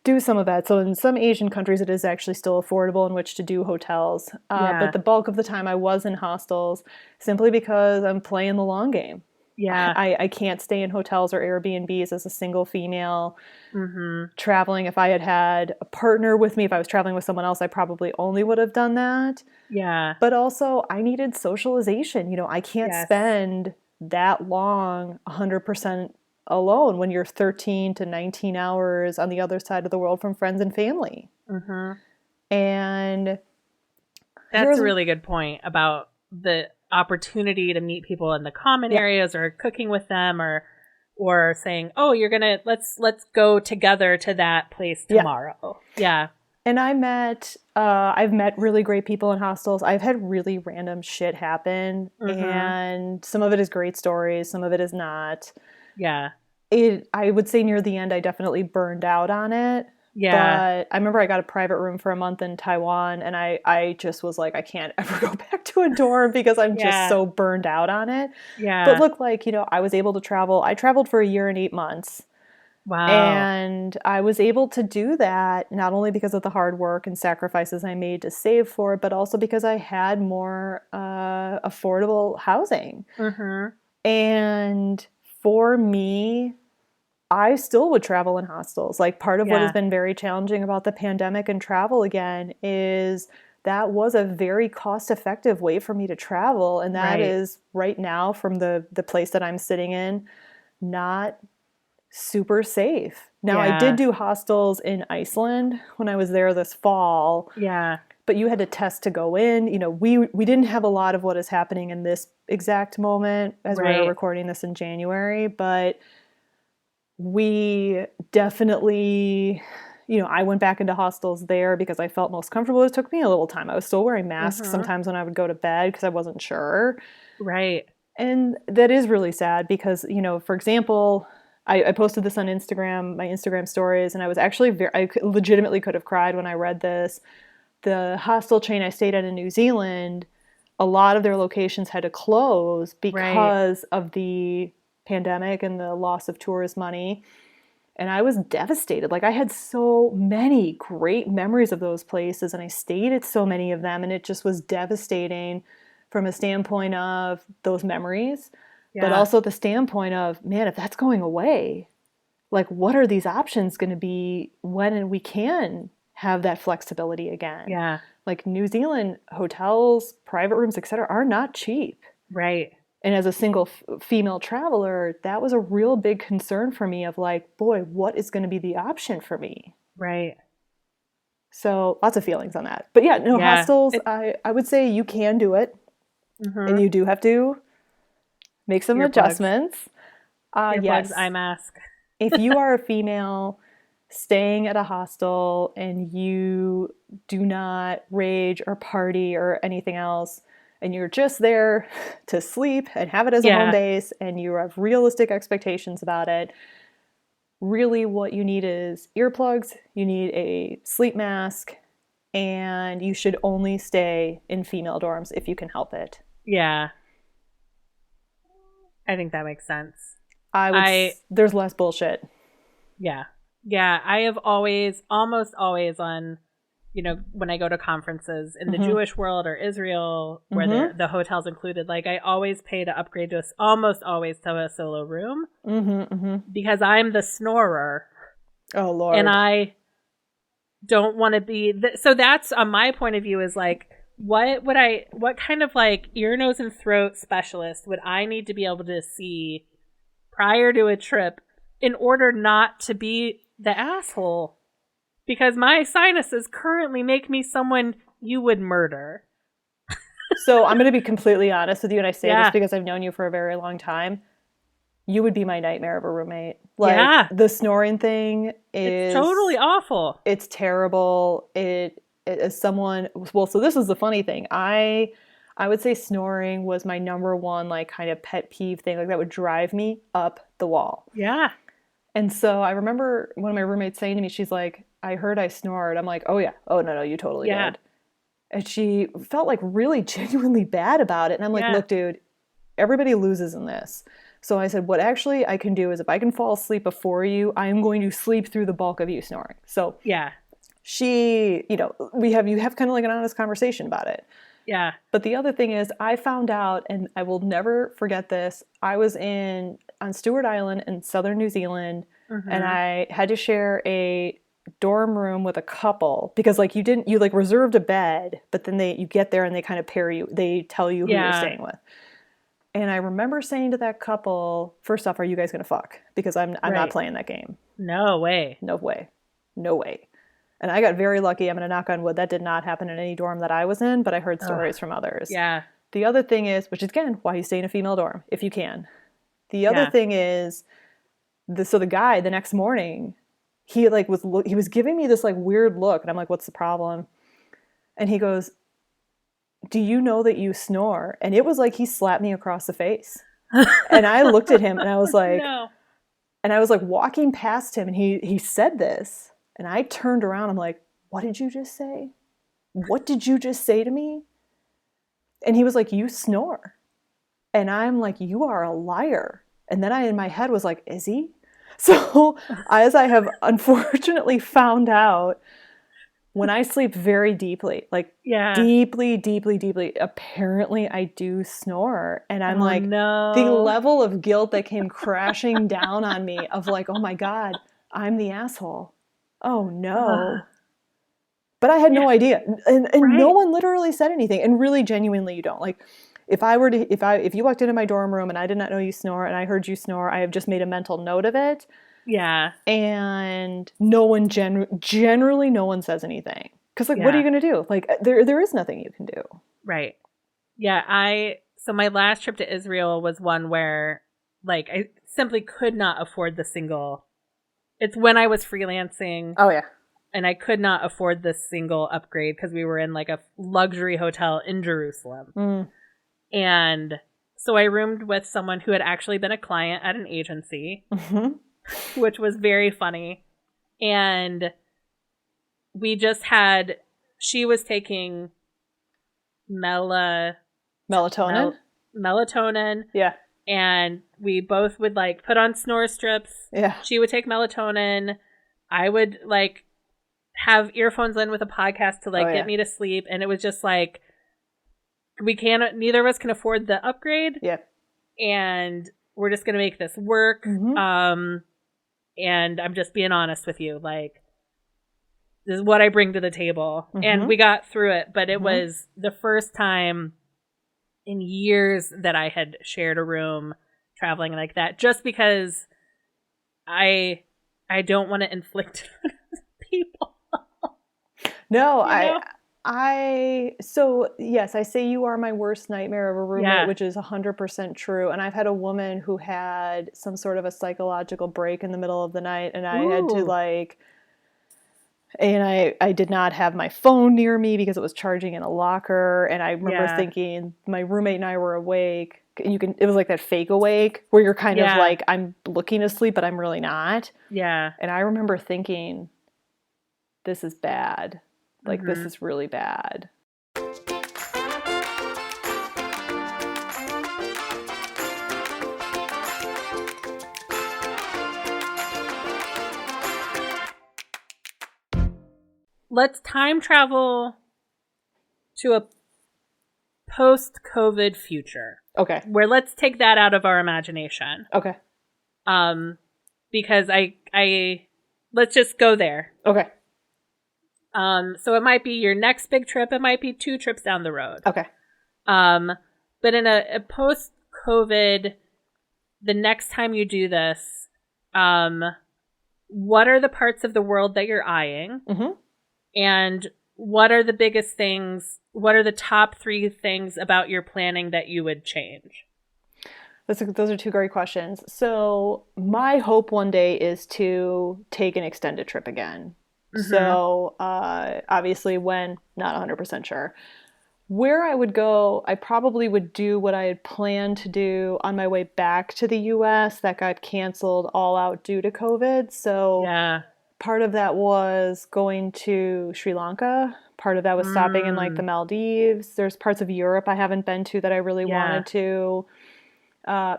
do some of that. So in some Asian countries, it is actually still affordable in which to do hotels. But the bulk of the time I was in hostels simply because I'm playing the long game. Yeah. I can't stay in hotels or Airbnbs as a single female traveling. If I had a partner with me, if I was traveling with someone else, I probably only would have done that. Yeah. But also I needed socialization. I can't spend that long 100% alone when you're 13 to 19 hours on the other side of the world from friends and family. And that's a really good point about the opportunity to meet people in the common areas or cooking with them or saying, oh, let's go together to that place tomorrow. Yeah. And I've met really great people in hostels. I've had really random shit happen and some of it is great stories. Some of it is not. Yeah. I would say near the end, I definitely burned out on it. Yeah. But I remember I got a private room for a month in Taiwan and I just was like, I can't ever go back to a dorm because I'm just so burned out on it. Yeah. But look, I was able to travel. I traveled for 1 year and 8 months. Wow. And I was able to do that not only because of the hard work and sacrifices I made to save for it, but also because I had more affordable housing. And for me, I still would travel in hostels. Like part of what has been very challenging about the pandemic and travel again is that was a very cost-effective way for me to travel. And that is right now from the place that I'm sitting in, not super safe. Now I did do hostels in Iceland when I was there this fall. Yeah. But you had to test to go in. We didn't have a lot of what is happening in this exact moment as we're recording this in January, but we definitely, I went back into hostels there because I felt most comfortable. It took me a little time. I was still wearing masks sometimes when I would go to bed because I wasn't sure. Right. And that is really sad because, for example, I posted this on Instagram, my Instagram stories, and I was actually I legitimately could have cried when I read this. The hostel chain I stayed at in New Zealand, a lot of their locations had to close because of the pandemic and the loss of tourist money. And I was devastated. Like, I had so many great memories of those places, and I stayed at so many of them, and it just was devastating from a standpoint of those memories, but also the standpoint of, man, if that's going away, like, what are these options going to be when we can have that flexibility again? Yeah. Like, New Zealand hotels, private rooms, etc., are not cheap. Right. And as a single female traveler, that was a real big concern for me of like, boy, what is going to be the option for me? Right. So lots of feelings on that. But yeah, no, hostels, I would say you can do it. And you do have to make some adjustments. Earplugs, eye mask. If you are a female staying at a hostel and you do not rage or party or anything else, and you're just there to sleep and have it as a home base, and you have realistic expectations about it, really what you need is earplugs, you need a sleep mask, and you should only stay in female dorms if you can help it. Yeah. I think that makes sense. There's less bullshit. Yeah. Yeah, I have almost always on, when I go to conferences in the Jewish world or Israel, where the hotel's included, like, I always pay to upgrade to almost always to a solo room because I'm the snorer. Oh, Lord. And I don't want to be, so that's, on my point of view, is like, what kind of like ear, nose, and throat specialist would I need to be able to see prior to a trip in order not to be the asshole? Because my sinuses currently make me someone you would murder. So I'm going to be completely honest with you, and I say this because I've known you for a very long time. You would be my nightmare of a roommate. Like, the snoring thing is... It's totally awful. It's terrible. It as someone... Well, so this is the funny thing. I would say snoring was my number one, like, kind of pet peeve thing. Like, that would drive me up the wall. Yeah. And so I remember one of my roommates saying to me, she's like, I heard I snored. I'm like, oh, yeah. Oh, no, you totally did. And she felt, like, really genuinely bad about it. And I'm like, look, dude, everybody loses in this. So I said, what actually I can do is if I can fall asleep before you, I am going to sleep through the bulk of you snoring. So she, you have kind of like an honest conversation about it. Yeah. But the other thing is I found out, and I will never forget this, I was on Stewart Island in southern New Zealand, and I had to share a dorm room with a couple because like you like reserved a bed, but then you get there and they kind of they tell you who you're staying with. And I remember saying to that couple, first off, are you guys going to fuck? Because I'm not playing that game. No way. No way. No way. And I got very lucky. I'm going to knock on wood. That did not happen in any dorm that I was in, but I heard stories from others. Yeah. The other thing is, which is again, why you stay in a female dorm, if you can. The other thing is, so the guy, the next morning, he was giving me this like weird look. And I'm like, what's the problem? And he goes, do you know that you snore? And it was like he slapped me across the face. And I looked at him and I was like, no. And I was like walking past him and he said this. And I turned around. I'm like, what did you just say? What did you just say to me? And he was like, you snore. And I'm like, you are a liar. And then in my head was like, is he? So as I have unfortunately found out, when I sleep very deeply, like deeply, deeply, deeply, apparently I do snore. And I'm the level of guilt that came crashing down on me of like, oh my God, I'm the asshole. Oh no. But I had no idea. And no one literally said anything. And really genuinely you don't. Like if you walked into my dorm room and I did not know you snore and I heard you snore, I have just made a mental note of it. Yeah. And no one generally no one says anything. Because like what are you going to do? Like there is nothing you can do. Right. Yeah, so my last trip to Israel was one where like I simply could not afford the single. It's when I was freelancing. Oh yeah. And I could not afford the single upgrade because we were in like a luxury hotel in Jerusalem. And so I roomed with someone who had actually been a client at an agency, which was very funny. And she was taking Melatonin? Melatonin. Yeah. And we both would like put on snore strips. Yeah. She would take melatonin. I would like have earphones in with a podcast to like get me to sleep. And it was just like, neither of us can afford the upgrade. Yeah. And we're just going to make this work. And I'm just being honest with you. Like, this is what I bring to the table. And we got through it. But it was the first time in years that I had shared a room traveling like that, just because I don't want to inflict people. No, so yes, I say you are my worst nightmare of a roommate, which is 100% true. And I've had a woman who had some sort of a psychological break in the middle of the night, and I had to like, and I did not have my phone near me because it was charging in a locker. And I remember thinking, my roommate and I were awake. It was like that fake awake where you're kind of like, I'm looking asleep, but I'm really not. Yeah. And I remember thinking, this is bad. Like, this is really bad. Let's time travel to a post-COVID future. Okay. Where let's take that out of our imagination. Okay. Because let's just go there. Okay. So it might be your next big trip. It might be 2 trips down the road. Okay. But in a post-COVID, the next time you do this, what are the parts of the world that you're eyeing? And what are the biggest things? What are the top 3 things about your planning that you would change? Those are 2 great questions. So my hope one day is to take an extended trip again. So obviously when, not 100% sure. Where I would go, I probably would do what I had planned to do on my way back to the US that got canceled all out due to COVID. So part of that was going to Sri Lanka. Part of that was stopping in like the Maldives. There's parts of Europe I haven't been to that I really wanted to.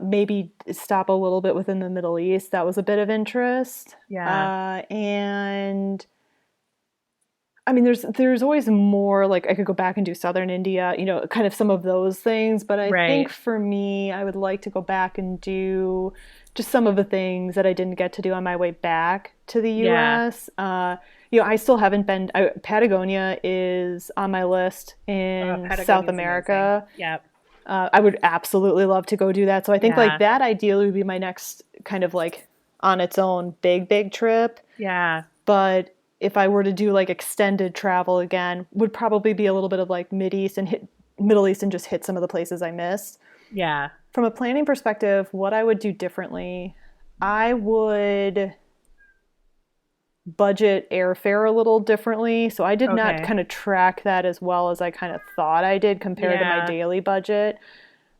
Maybe stop a little bit within the Middle East. That was a bit of interest. And I mean, there's always more, like I could go back and do Southern India, kind of some of those things. But I think for me, I would like to go back and do just some of the things that I didn't get to do on my way back to the U.S. I still haven't been. Patagonia is on my list in South America. I would absolutely love to go do that. So I think like that ideally would be my next kind of like on its own big trip. But if I were to do like extended travel again, would probably be a little bit of like Middle East and just hit some of the places I missed. From a planning perspective, what I would do differently, I would budget airfare a little differently. So I did not kind of track that as well as I kind of thought I did compared to my daily budget.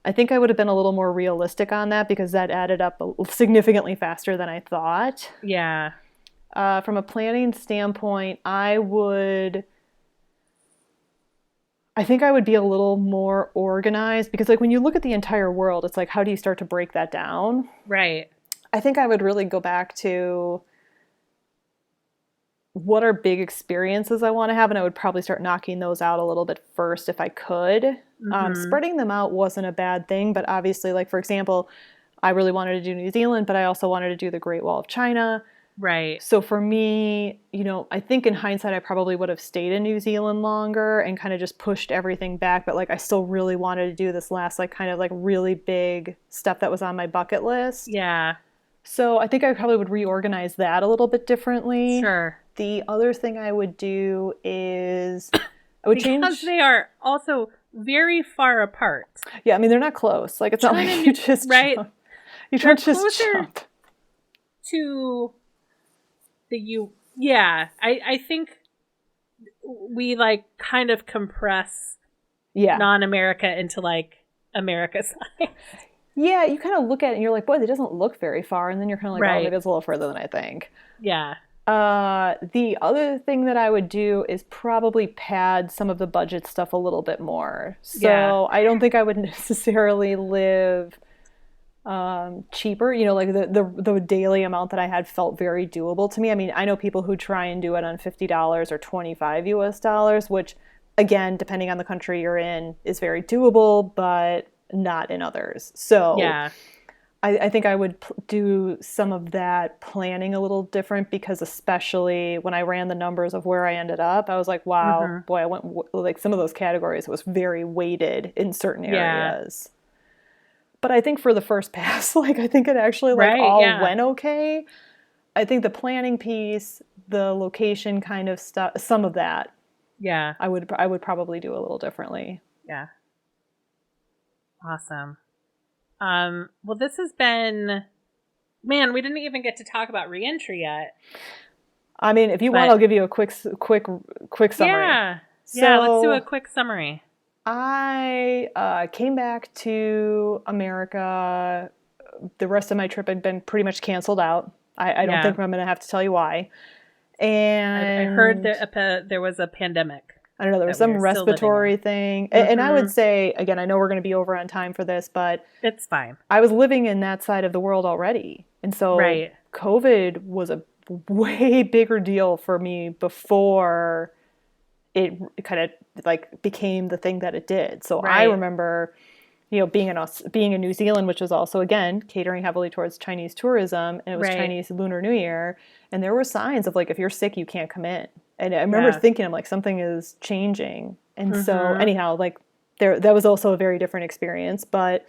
I think I would have been a little more realistic on that because that added up significantly faster than I thought. From a planning standpoint, I think I would be a little more organized because like when you look at the entire world, it's like, how do you start to break that down? I think I would really go back to what are big experiences I want to have, and I would probably start knocking those out a little bit first if I could. Spreading them out wasn't a bad thing, but obviously, like for example, I really wanted to do New Zealand, but I also wanted to do the Great Wall of China. So for me, I think in hindsight, I probably would have stayed in New Zealand longer and kind of just pushed everything back. But like, I still really wanted to do this last, like kind of like really big stuff that was on my bucket list. So I think I probably would reorganize that a little bit differently. The other thing I would do is I would change. Because they are also very far apart. I mean, they're not close. Like, it's not like you just jump. You can't just jump. To the I think we like kind of compress non-America into like America size. You kind of look at it and you're like, boy, that doesn't look very far. And then you're kind of like, oh, maybe it's a little further than I think. The other thing that I would do is probably pad some of the budget stuff a little bit more. Yeah. So I don't think I would necessarily live cheaper. You know, like the daily amount that I had felt very doable to me. I mean, I know people who try and do it on $50 or 25 US dollars, which again, depending on the country you're in, is very doable, but not in others. So Yeah. I think I would do some of that planning a little different because especially when I ran the numbers of where I ended up, I was like, wow, Mm-hmm. boy, I went like some of those categories was very weighted in certain Yeah. areas. But I think for the first pass, like I think it actually like Right. all Yeah. went okay. I think the planning piece, the location kind of stuff, some of that Yeah. I would probably do a little differently. Yeah. Awesome. Well, this has been, man, we didn't even get to talk about reentry yet. I mean, if you want, But I'll give you a quick summary. yeah. Yeah, let's do So a quick summary. I came back to America. The rest of my trip had been pretty much canceled out. I don't Yeah. think I'm going to have to tell you why. I And heard that there was a pandemic. I don't know, there was that we some are still living respiratory in. thing. And I would Mhm. say, again, I know we're going to be over on time for this, but It's fine. I was living in that side of the world already. And so Right. COVID was a way bigger deal for me before it kind of like became the thing that it did. So I Right. remember, you know, being in New Zealand, which was also again catering heavily towards Chinese tourism, and it was Right. Chinese Lunar New Year, and there were signs of like if you're sick, you can't come in. And I remember Yeah. thinking, I'm like, something is changing. And so Mhm. anyhow, like that was also a very different experience. But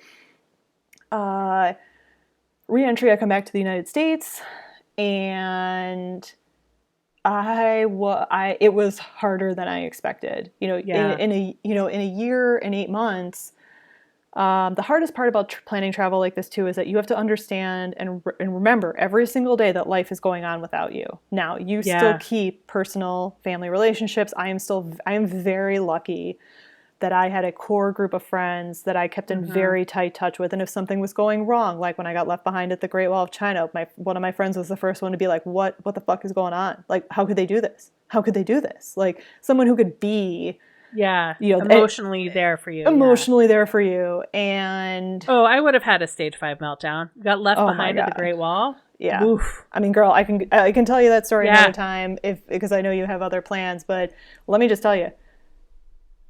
re-entry, I come back to the United States, and it was harder than I expected. You know, Yeah. in a year and 8 months, the hardest part about planning travel like this too is that you have to understand and remember every single day that life is going on without you. Now, you still Yeah. keep personal family relationships. I am very lucky that I had a core group of friends that I kept in very tight touch with. And if something was going wrong, like when I got left behind at the Great Wall of China, one of my friends was the first one to be like, what the fuck is going on? Like, how could they do this? How could they do this? Like someone who could be, Yeah. you know, Emotionally there for you. emotionally there for you. And Yeah. Oh, I would have had a stage 5 meltdown. Got left oh my behind at the God. Great Wall. Yeah. Oof. I mean, girl, I can tell you that story Yeah. another time because I know you have other plans, but let me just tell you,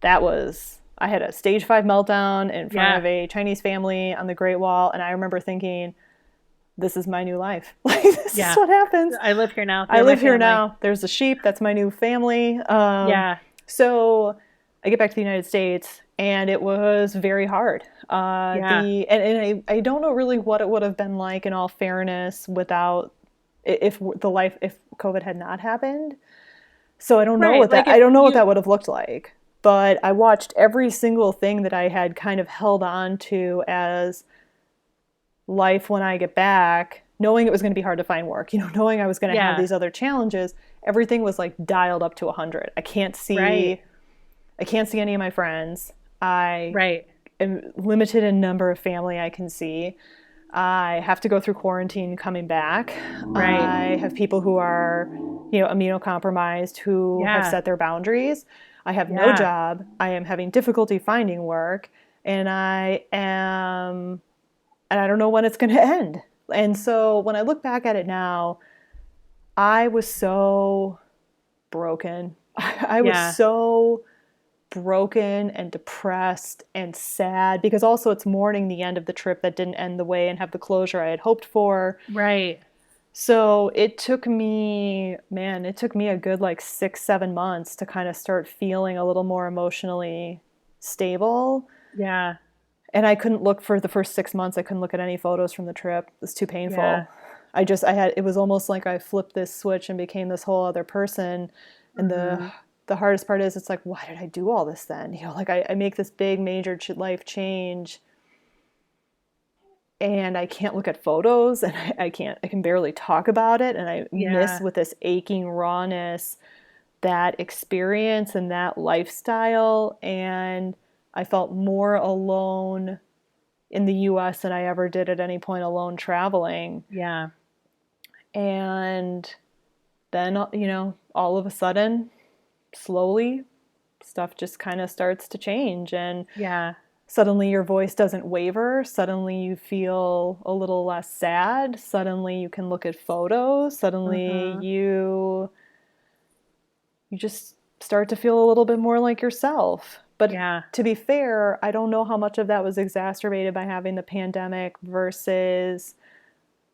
I had a stage 5 meltdown in front of a Chinese family on the Great Wall, and I remember thinking, this is my new life. Like, this is what happens. I live here now. I live here now. There's the sheep. That's my new family. Yeah. So I get back to the United States, and it was very hard. And I don't know really what it would have been like, in all fairness, if COVID had not happened. So I don't know what that would have looked like. But I watched every single thing that I had kind of held on to as life when I get back, knowing it was going to be hard to find work, you know, knowing I was going to have these other challenges. Everything was like dialed up to 100. I can't see any of my friends. I am limited in number of family I can see. I have to go through quarantine coming back. I have people who are, you know, immunocompromised who have set their boundaries. I have no job. I am having difficulty finding work, and I don't know when it's going to end. And so when I look back at it now, I was so broken. I was so broken and depressed and sad, because also it's mourning the end of the trip that didn't end the way and have the closure I had hoped for. Right. So it took me a good like 6-7 months to kind of start feeling a little more emotionally stable. Yeah. And I couldn't look for the first 6 months. I couldn't look at any photos from the trip. It was too painful. Yeah. It was almost like I flipped this switch and became this whole other person. And the hardest part is, it's like, why did I do all this then? You know, like I make this big major life change, and I can't look at photos, and I can barely talk about it. And I miss with this aching rawness that experience and that lifestyle. And I felt more alone in the US than I ever did at any point alone traveling. Yeah. And then, all of a sudden, slowly, stuff just kind of starts to change. And suddenly your voice doesn't waver. Suddenly you feel a little less sad. Suddenly you can look at photos. Suddenly you just start to feel a little bit more like yourself. But to be fair, I don't know how much of that was exacerbated by having the pandemic versus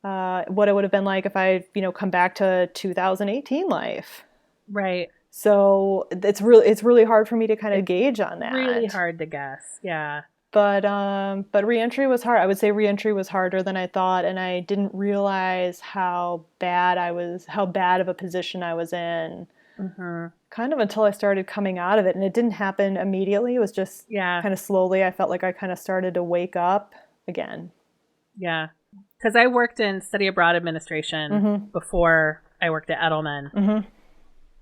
what it would have been like if I, come back to 2018 life. Right. So it's really hard for me to kind of gauge on that. Really hard to guess. Yeah. But reentry was hard. I would say reentry was harder than I thought, and I didn't realize how bad of a position I was in. Kind of until I started coming out of it, and it didn't happen immediately. It was just kind of slowly. I felt like I kind of started to wake up again. Yeah, because I worked in study abroad administration before I worked at Edelman.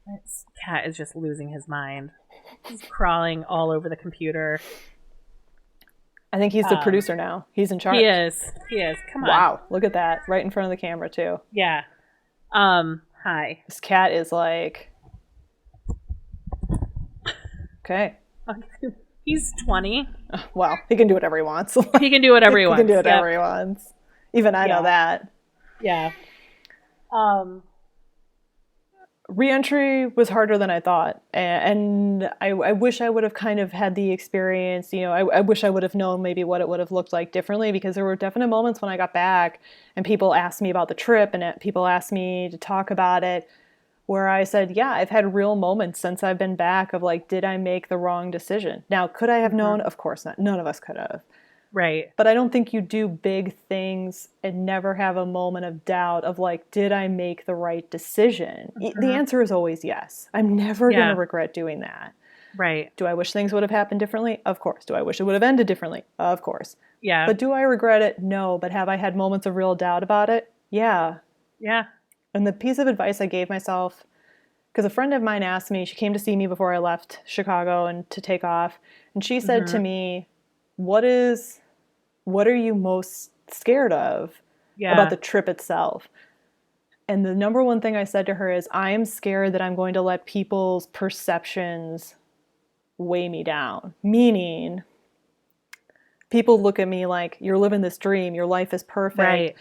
This cat is just losing his mind. He's crawling all over the computer. I think he's the producer now. He's in charge. He is. Come on. Wow, look at that. Right in front of the camera, too. Yeah. Hi. This cat is like... Okay. He's 20. Well, he can do whatever he wants. He can do whatever he wants. He can do whatever he wants. Even I know that. Yeah. Reentry was harder than I thought. And I wish I would have kind of had the experience, I wish I would have known maybe what it would have looked like differently, because there were definite moments when I got back and people asked me about the trip and people asked me to talk about it, where I said, yeah, I've had real moments since I've been back of like, did I make the wrong decision? Now, could I have known? Of course not. None of us could have. Right. But I don't think you do big things and never have a moment of doubt of like, did I make the right decision? The answer is always yes. I'm never going to regret doing that. Right. Do I wish things would have happened differently? Of course. Do I wish it would have ended differently? Of course. Yeah. But do I regret it? No. But have I had moments of real doubt about it? Yeah. Yeah. And the piece of advice I gave myself, because a friend of mine asked me, she came to see me before I left Chicago and to take off. And she said to me, what are you most scared of about the trip itself? And the number one thing I said to her is, I am scared that I'm going to let people's perceptions weigh me down. Meaning, people look at me like, you're living this dream, your life is perfect. Right.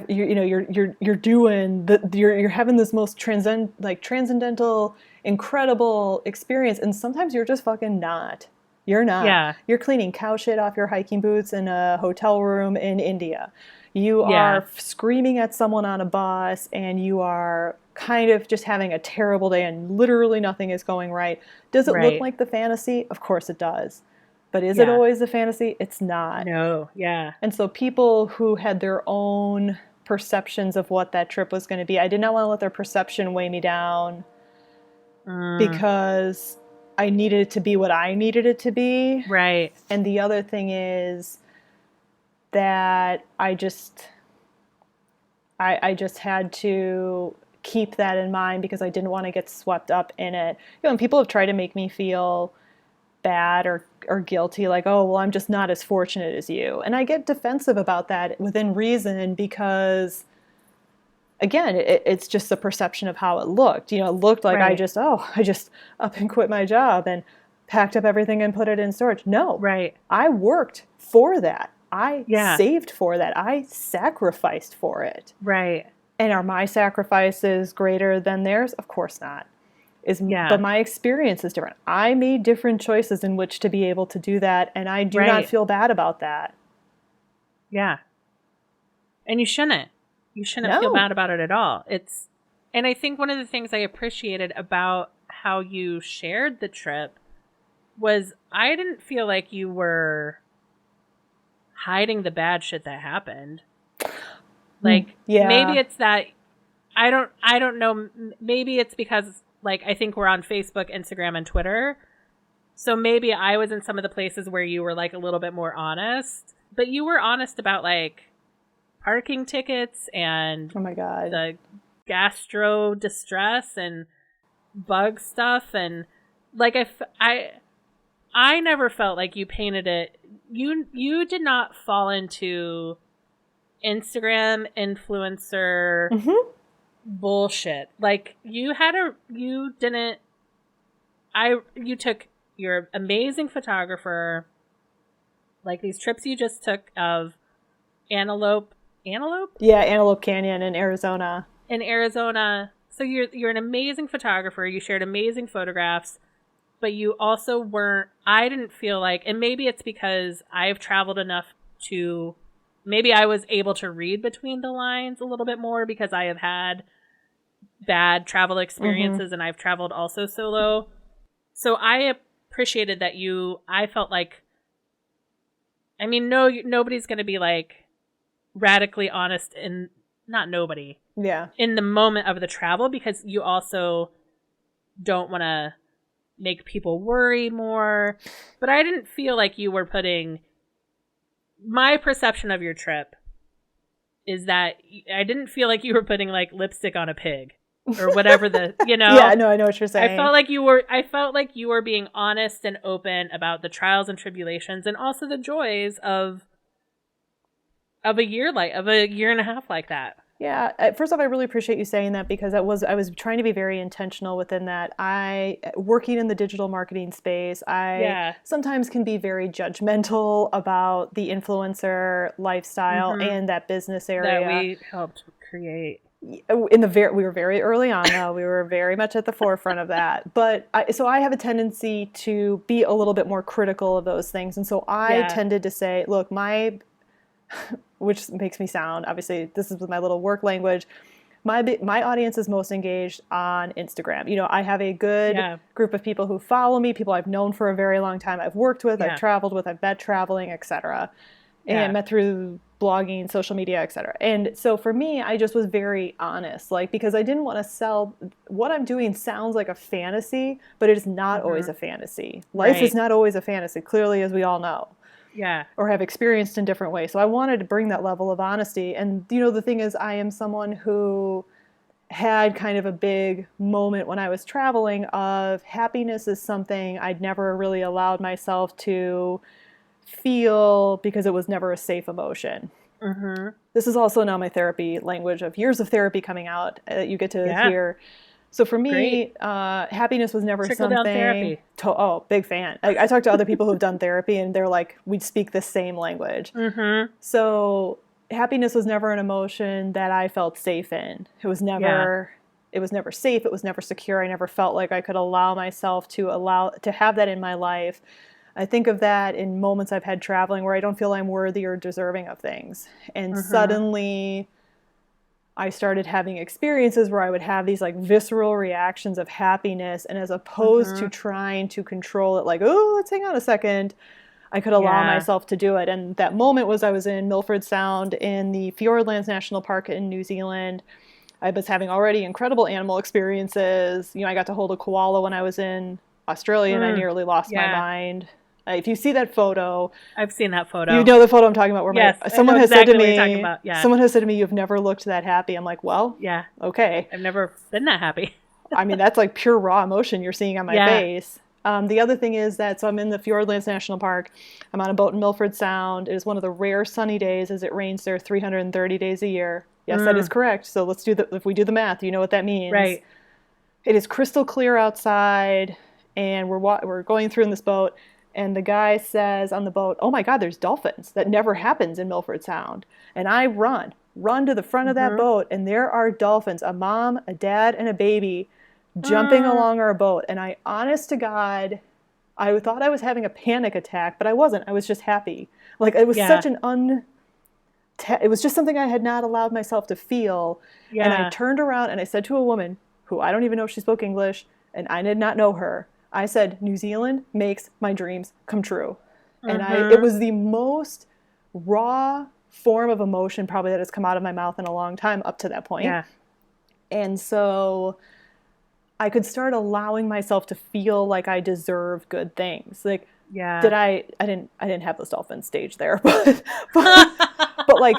You're doing you're having this most transcendental, incredible experience, and sometimes you're just fucking not. You're not. Yeah. You're cleaning cow shit off your hiking boots in a hotel room in India. You are screaming at someone on a bus, and you are kind of just having a terrible day, and literally nothing is going right. Does it look like the fantasy? Of course it does. But is it always the fantasy? It's not. No. Yeah. And so people who had their own perceptions of what that trip was going to be, I did not want to let their perception weigh me down because I needed it to be what I needed it to be. Right. And the other thing is that I just had to keep that in mind because I didn't want to get swept up in it. And people have tried to make me feel bad or guilty, like, oh, well, I'm just not as fortunate as you. And I get defensive about that within reason because, again, it's just the perception of how it looked. It looked like I just up and quit my job and packed up everything and put it in storage. No. Right. I worked for that. I saved for that. I sacrificed for it. Right. And are my sacrifices greater than theirs? Of course not. But my experience is different. I made different choices in which to be able to do that, and I do not feel bad about that. Yeah. And you shouldn't. You shouldn't feel bad about it at all. And I think one of the things I appreciated about how you shared the trip was I didn't feel like you were hiding the bad shit that happened. Like, maybe it's that I don't know. Maybe it's because, like, I think we're on Facebook, Instagram, and Twitter. So maybe I was in some of the places where you were, like, a little bit more honest. But you were honest about, like, parking tickets and oh my God, the gastro distress and bug stuff. And, like, I never felt like you painted it. You did not fall into Instagram influencer bullshit. Like you took your amazing photographer, like these trips you just took of Antelope? Yeah, Antelope Canyon in Arizona. So you're an amazing photographer. You shared amazing photographs, but you also weren't, I didn't feel like, and maybe it's because I've traveled enough to, maybe I was able to read between the lines a little bit more because I have had bad travel experiences and I've traveled also solo. So I appreciated that I felt like, I mean, nobody's going to be like radically honest, and not nobody. Yeah. In the moment of the travel, because you also don't want to make people worry more. But I didn't feel like you were putting, my perception of your trip is that I didn't feel like you were putting like lipstick on a pig or whatever Yeah, no, I know what you're saying. I felt like you were being honest and open about the trials and tribulations and also the joys of a year and a half like that. Yeah. First off, I really appreciate you saying that because I was trying to be very intentional within that. Working in the digital marketing space, I sometimes can be very judgmental about the influencer lifestyle and that business area. That we helped create. We were very early on, though. We were very much at the forefront of that. But so I have a tendency to be a little bit more critical of those things. And so I tended to say, look, which makes me sound, obviously this is my little work language, my audience is most engaged on Instagram. I have a good group of people who follow me, people I've known for a very long time, I've worked with, I've traveled with, I've met traveling, etc. And met through blogging, social media, etc. And so for me, I just was very honest, because I didn't want to sell. What I'm doing sounds like a fantasy, but it is not always a fantasy. Life is not always a fantasy, clearly, as we all know. Yeah. Or have experienced in different ways. So I wanted to bring that level of honesty. And, the thing is, I am someone who had kind of a big moment when I was traveling of happiness is something I'd never really allowed myself to feel because it was never a safe emotion. This is also now my therapy language of years of therapy coming out that you get to hear. So for me, happiness was never something. Trickle-down therapy. Big fan. I talk to other people who've done therapy, and they're like, we speak the same language. So happiness was never an emotion that I felt safe in. It was never safe. It was never secure. I never felt like I could allow myself to have that in my life. I think of that in moments I've had traveling where I don't feel I'm worthy or deserving of things, and suddenly I started having experiences where I would have these visceral reactions of happiness, and as opposed to trying to control it, let's hang on a second, I could allow myself to do it. And that moment was I was in Milford Sound in the Fiordlands National Park in New Zealand. I was having already incredible animal experiences. I got to hold a koala when I was in Australia and I nearly lost my mind. If you see that photo, I've seen that photo. You know the photo I'm talking about. Where someone has said to me, someone has said to me, "You've never looked that happy." I'm like, well, okay. I've never been that happy. I mean, that's like pure raw emotion you're seeing on my face. The other thing is that, so I'm in the Fiordlands National Park. I'm on a boat in Milford Sound. It is one of the rare sunny days, as it rains there 330 days a year. Yes, that is correct. So if we do the math, you know what that means. Right. It is crystal clear outside, and we're going through in this boat. And the guy says on the boat, "Oh my God, there's dolphins. That never happens in Milford Sound." And I run to the front of that boat, and there are dolphins, a mom, a dad, and a baby jumping along our boat. And I, honest to God, I thought I was having a panic attack, but I wasn't. I was just happy. It was such it was just something I had not allowed myself to feel. Yeah. And I turned around and I said to a woman who I don't even know if she spoke English, and I did not know her, I said, "New Zealand makes my dreams come true." And it was the most raw form of emotion probably that has come out of my mouth in a long time up to that point. Yeah. And so I could start allowing myself to feel like I deserve good things. I didn't have those dolphins staged there, but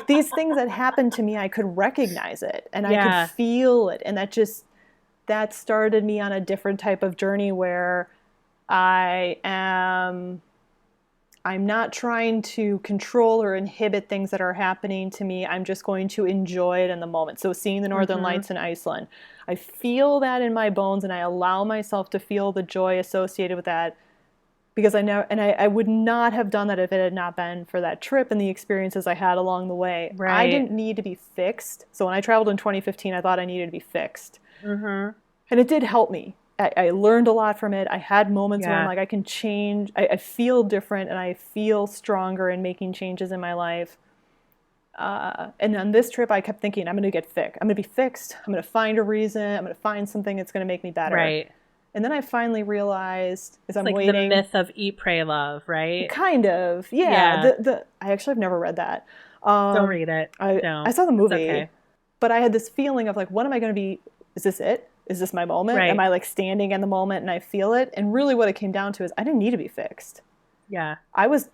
these things that happened to me, I could recognize it and I could feel it. And that started me on a different type of journey where I am I'm not trying to control or inhibit things that are happening to me. I'm just going to enjoy it in the moment. So seeing the Northern Lights in Iceland, I feel that in my bones, and I allow myself to feel the joy associated with that, because I would not have done that if it had not been for that trip and the experiences I had along the way. Right. I didn't need to be fixed. So when I traveled in 2015, I thought I needed to be fixed. And it did help me. I learned a lot from it. I had moments where I'm like, I can change. I feel different, and I feel stronger in making changes in my life. And on this trip, I kept thinking, I'm going to get fixed. I'm going to be fixed. I'm going to find a reason. I'm going to find something that's going to make me better. Right. And then I finally realized, as I'm like waiting, the myth of eat, pray, love, right? Kind of, yeah. I actually have never read that. Don't read it. I saw the movie, okay. But I had this feeling of like, when am I going to be? Is this it? Is this my moment? Right. Am I like standing in the moment and I feel it? And really, what it came down to is I didn't need to be fixed. Yeah. I was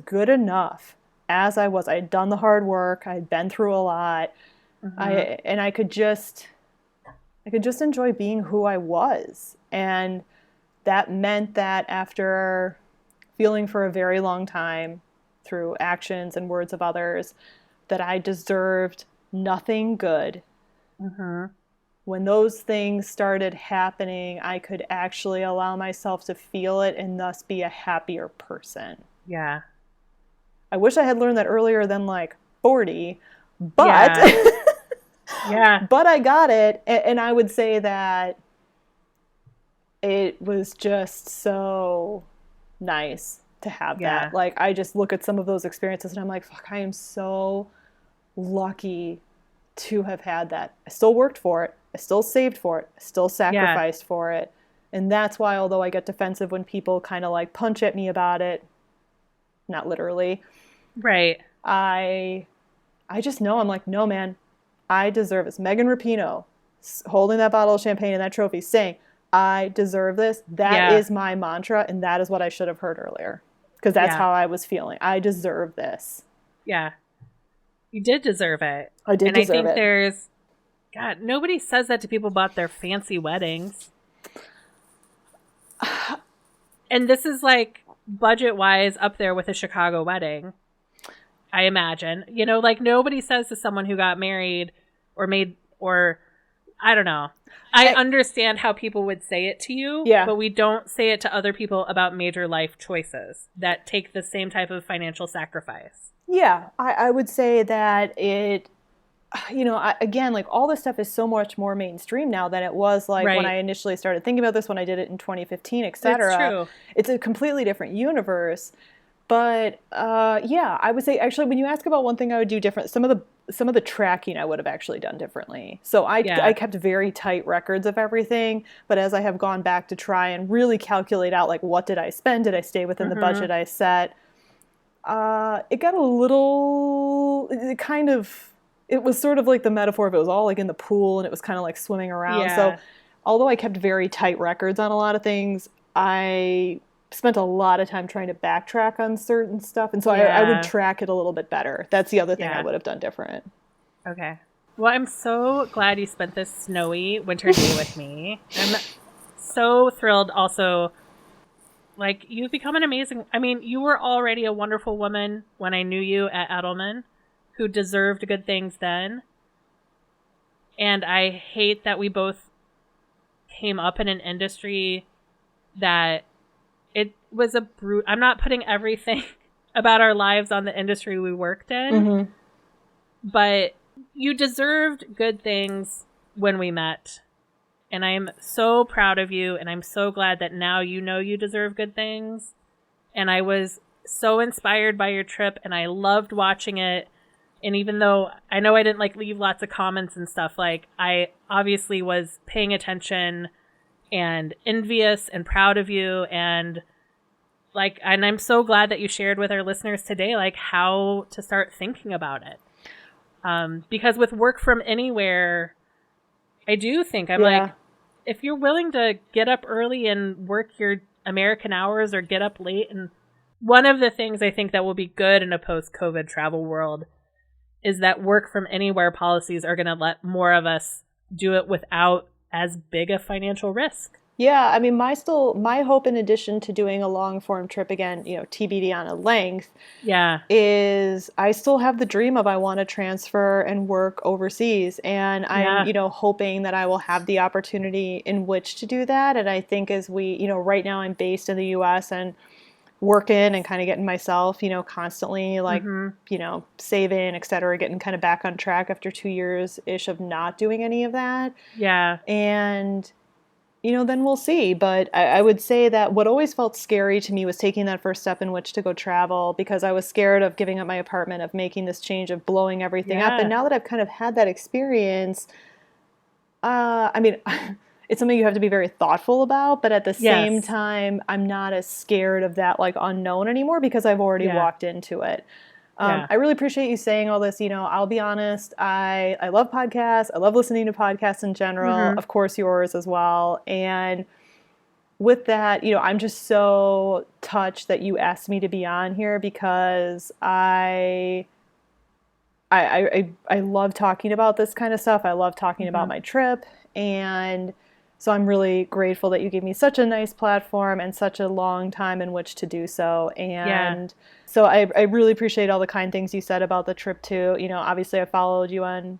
good enough as I was. I had done the hard work. I had been through a lot. I could just enjoy being who I was. And that meant that after feeling for a very long time through actions and words of others that I deserved nothing good. When those things started happening, I could actually allow myself to feel it and thus be a happier person. Yeah. I wish I had learned that earlier than like 40, but yeah. But I got it, and I would say that it was just so nice to have that. Like, I just look at some of those experiences and I'm like, fuck, I am so lucky to have had that. I still worked for it. I still saved for it. I still sacrificed for it. And that's why, although I get defensive when people kind of like punch at me about it, not literally. Right. I just know, I'm like, no, man, I deserve this. Megan Rapinoe holding that bottle of champagne and that trophy saying, I deserve this. That is my mantra, and that is what I should have heard earlier, because that's how I was feeling. I deserve this. Yeah. You did deserve it. I did deserve it. And I think there's, God, nobody says that to people about their fancy weddings. And this is like budget-wise up there with a Chicago wedding, I imagine. You know, like nobody says to someone who got married or I don't know. I understand how people would say it to you, but we don't say it to other people about major life choices that take the same type of financial sacrifice. Yeah, I would say that it, you know, again, like all this stuff is so much more mainstream now than it was like when I initially started thinking about this, when I did it in 2015, et cetera. It's true. It's a completely different universe. But yeah, I would say actually, when you ask about one thing I would do different, some of the tracking I would have actually done differently. So I kept very tight records of everything. But as I have gone back to try and really calculate out like what did I spend, did I stay within the budget I set? It got a little. It was sort of like the metaphor of it was all like in the pool and it was kind of like swimming around. Yeah. So although I kept very tight records on a lot of things, I spent a lot of time trying to backtrack on certain stuff. And so I would track it a little bit better. That's the other thing I would have done different. Okay. Well, I'm so glad you spent this snowy winter day with me. I'm so thrilled also. Like, you've become an amazing... I mean, you were already a wonderful woman when I knew you at Edelman, who deserved good things then. And I hate that we both came up in an industry that it was a brute. I'm not putting everything about our lives on the industry we worked in, but you deserved good things when we met. And I am so proud of you, and I'm so glad that now you know you deserve good things. And I was so inspired by your trip, and I loved watching it. And even though I know I didn't like leave lots of comments and stuff, like I obviously was paying attention and envious and proud of you, and I'm so glad that you shared with our listeners today like how to start thinking about it. Because with work from anywhere, I do think like, if you're willing to get up early and work your American hours or get up late, and one of the things I think that will be good in a post-COVID travel world is that work from anywhere policies are going to let more of us do it without as big a financial risk. Yeah, I mean, my hope in addition to doing a long form trip again, TBD on a length, Yeah. is I still have the dream of I want to transfer and work overseas. And I'm, Yeah. hoping that I will have the opportunity in which to do that. And I think as we, right now I'm based in the US and working and kind of getting myself, constantly like, saving, et cetera, getting kind of back on track after 2 years-ish of not doing any of that. Yeah. And then we'll see. But I would say that what always felt scary to me was taking that first step in which to go travel, because I was scared of giving up my apartment, of making this change, of blowing everything up. And now that I've kind of had that experience, I mean, it's something you have to be very thoughtful about. But at the same time, I'm not as scared of that like unknown anymore because I've already walked into it. I really appreciate you saying all this. I'll be honest, I love podcasts. I love listening to podcasts in general, of course yours as well. And with that, I'm just so touched that you asked me to be on here, because I love talking about this kind of stuff. I love talking about my trip. And so I'm really grateful that you gave me such a nice platform and such a long time in which to do so. And so I really appreciate all the kind things you said about the trip too. Obviously I followed you on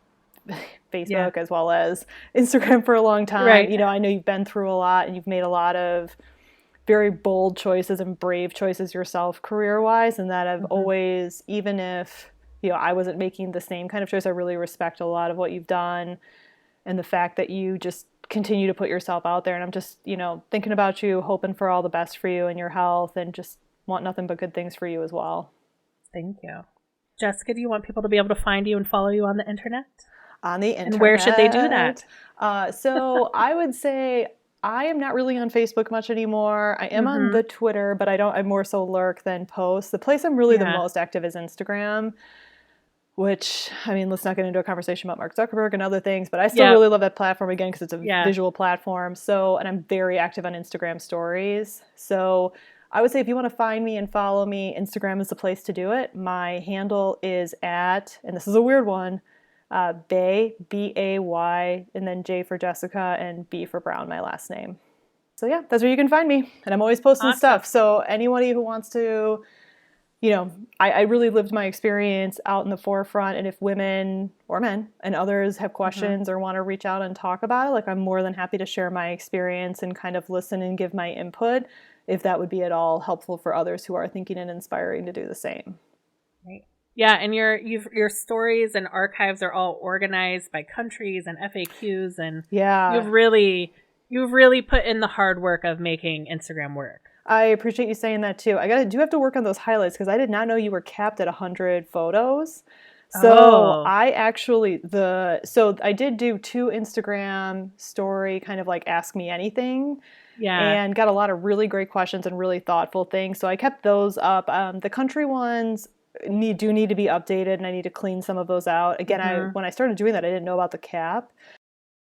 Facebook as well as Instagram for a long time. Right. I know you've been through a lot and you've made a lot of very bold choices and brave choices yourself career-wise, and that I've always, even if, I wasn't making the same kind of choice, I really respect a lot of what you've done and the fact that you just continue to put yourself out there. And I'm just, thinking about you, hoping for all the best for you and your health, and just want nothing but good things for you as well. Thank you. Jessica, do you want people to be able to find you and follow you on the internet? On the internet. And where should they do that? So I would say I am not really on Facebook much anymore. I am on the Twitter, but I more so lurk than post. The place I'm really the most active is Instagram, which, I mean, let's not get into a conversation about Mark Zuckerberg and other things, but I still really love that platform, again, because it's a visual platform. So, and I'm very active on Instagram stories. So I would say if you want to find me and follow me, Instagram is the place to do it. My handle is at, and this is a weird one, Bay, B-A-Y, and then J for Jessica and B for Brown, my last name. So yeah, that's where you can find me. And I'm always posting stuff. So anybody who wants to, I really lived my experience out in the forefront. And if women or men and others have questions or want to reach out and talk about it, like, I'm more than happy to share my experience and kind of listen and give my input, if that would be at all helpful for others who are thinking and inspiring to do the same. Right. Yeah, and your stories and archives are all organized by countries and FAQs, and you've really put in the hard work of making Instagram work. I appreciate you saying that too. I do have to work on those highlights, because I did not know you were capped at 100 photos. So I did do 2 Instagram story kind of like ask me anything. Yeah. And got a lot of really great questions and really thoughtful things. So I kept those up. The country ones need to be updated, and I need to clean some of those out. Again, when I started doing that, I didn't know about the cap.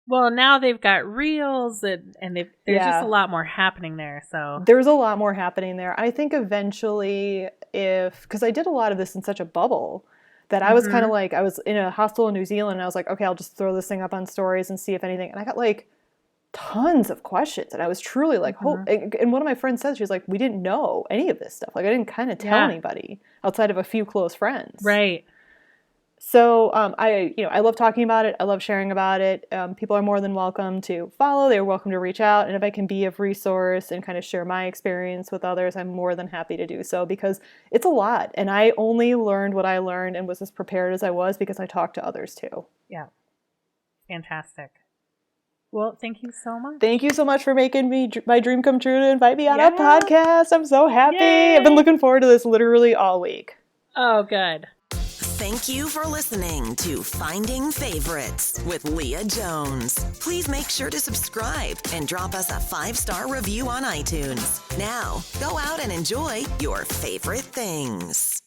Well, now they've got reels, and there's just a lot more happening there. So there's a lot more happening there. I think eventually, because I did a lot of this in such a bubble, that I was kind of like, I was in a hostel in New Zealand, and I was like, okay, I'll just throw this thing up on stories and see if anything. And I got like tons of questions, and I was truly like, and one of my friends said, she was like, we didn't know any of this stuff. Like, I didn't kind of tell anybody outside of a few close friends. Right. So I love talking about it. I love sharing about it. People are more than welcome to follow. They're welcome to reach out. And if I can be of resource and kind of share my experience with others, I'm more than happy to do so, because it's a lot. And I only learned what I learned and was as prepared as I was because I talked to others too. Yeah. Fantastic. Well, thank you so much. Thank you so much for making my dream come true to invite me on a podcast. I'm so happy. Yay. I've been looking forward to this literally all week. Oh, good. Thank you for listening to Finding Favorites with Leah Jones. Please make sure to subscribe and drop us a 5-star review on iTunes. Now, go out and enjoy your favorite things.